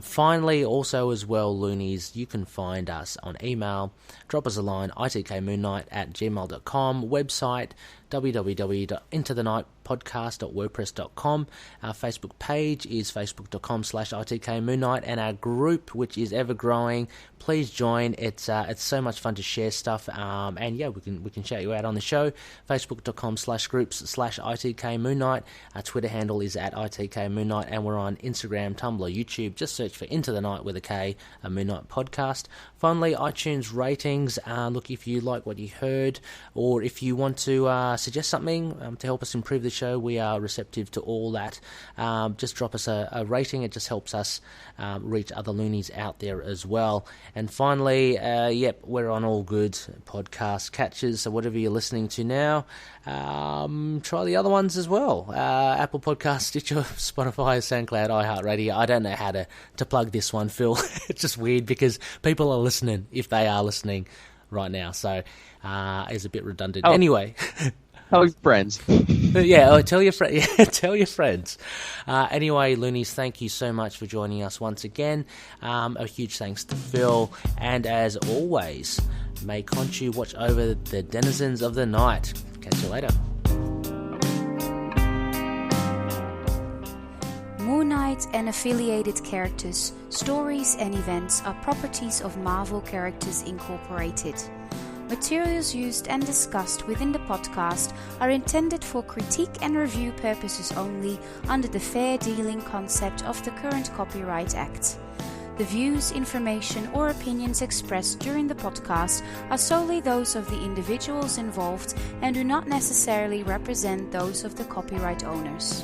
Finally, also as well, Loonies, you can find us on email. Drop us a line, itkmoonnnight@gmail.com, website www.intothenightpodcast.wordpress.com. Our Facebook page is facebook.com/itkmoonnnight, and our group, which is ever growing. Please join. It's so much fun to share stuff, and yeah, we can shout you out on the show. Facebook.com/groups/itkmoonnnight. Our Twitter handle is @itkmoonnnight, and we're on Instagram, Tumblr, YouTube. Just search for Into the Night with a K, a Moon Knight podcast. Finally, iTunes ratings. Look, if you like what you heard, or if you want to suggest something to help us improve the show, we are receptive to all that. Just drop us a rating. It just helps us reach other loonies out there as well. And finally, we're on all good podcast catches, so whatever you're listening to now, try the other ones as well. Apple Podcasts, Stitcher, Spotify, SoundCloud, iHeartRadio. I don't know how to plug this one, Phil. It's just weird because people are listening, if they are listening right now, so it's a bit redundant. Anyway. Tell your friends. Tell your friends. Anyway, Loonies, thank you so much for joining us once again. A huge thanks to Phil, and as always, may Khonshu watch over the denizens of the night. Catch you later. Moon Knight and affiliated characters, stories and events are properties of Marvel Characters Incorporated. Materials used and discussed within the podcast are intended for critique and review purposes only under the fair dealing concept of the current Copyright Act. The views, information or opinions expressed during the podcast are solely those of the individuals involved and do not necessarily represent those of the copyright owners.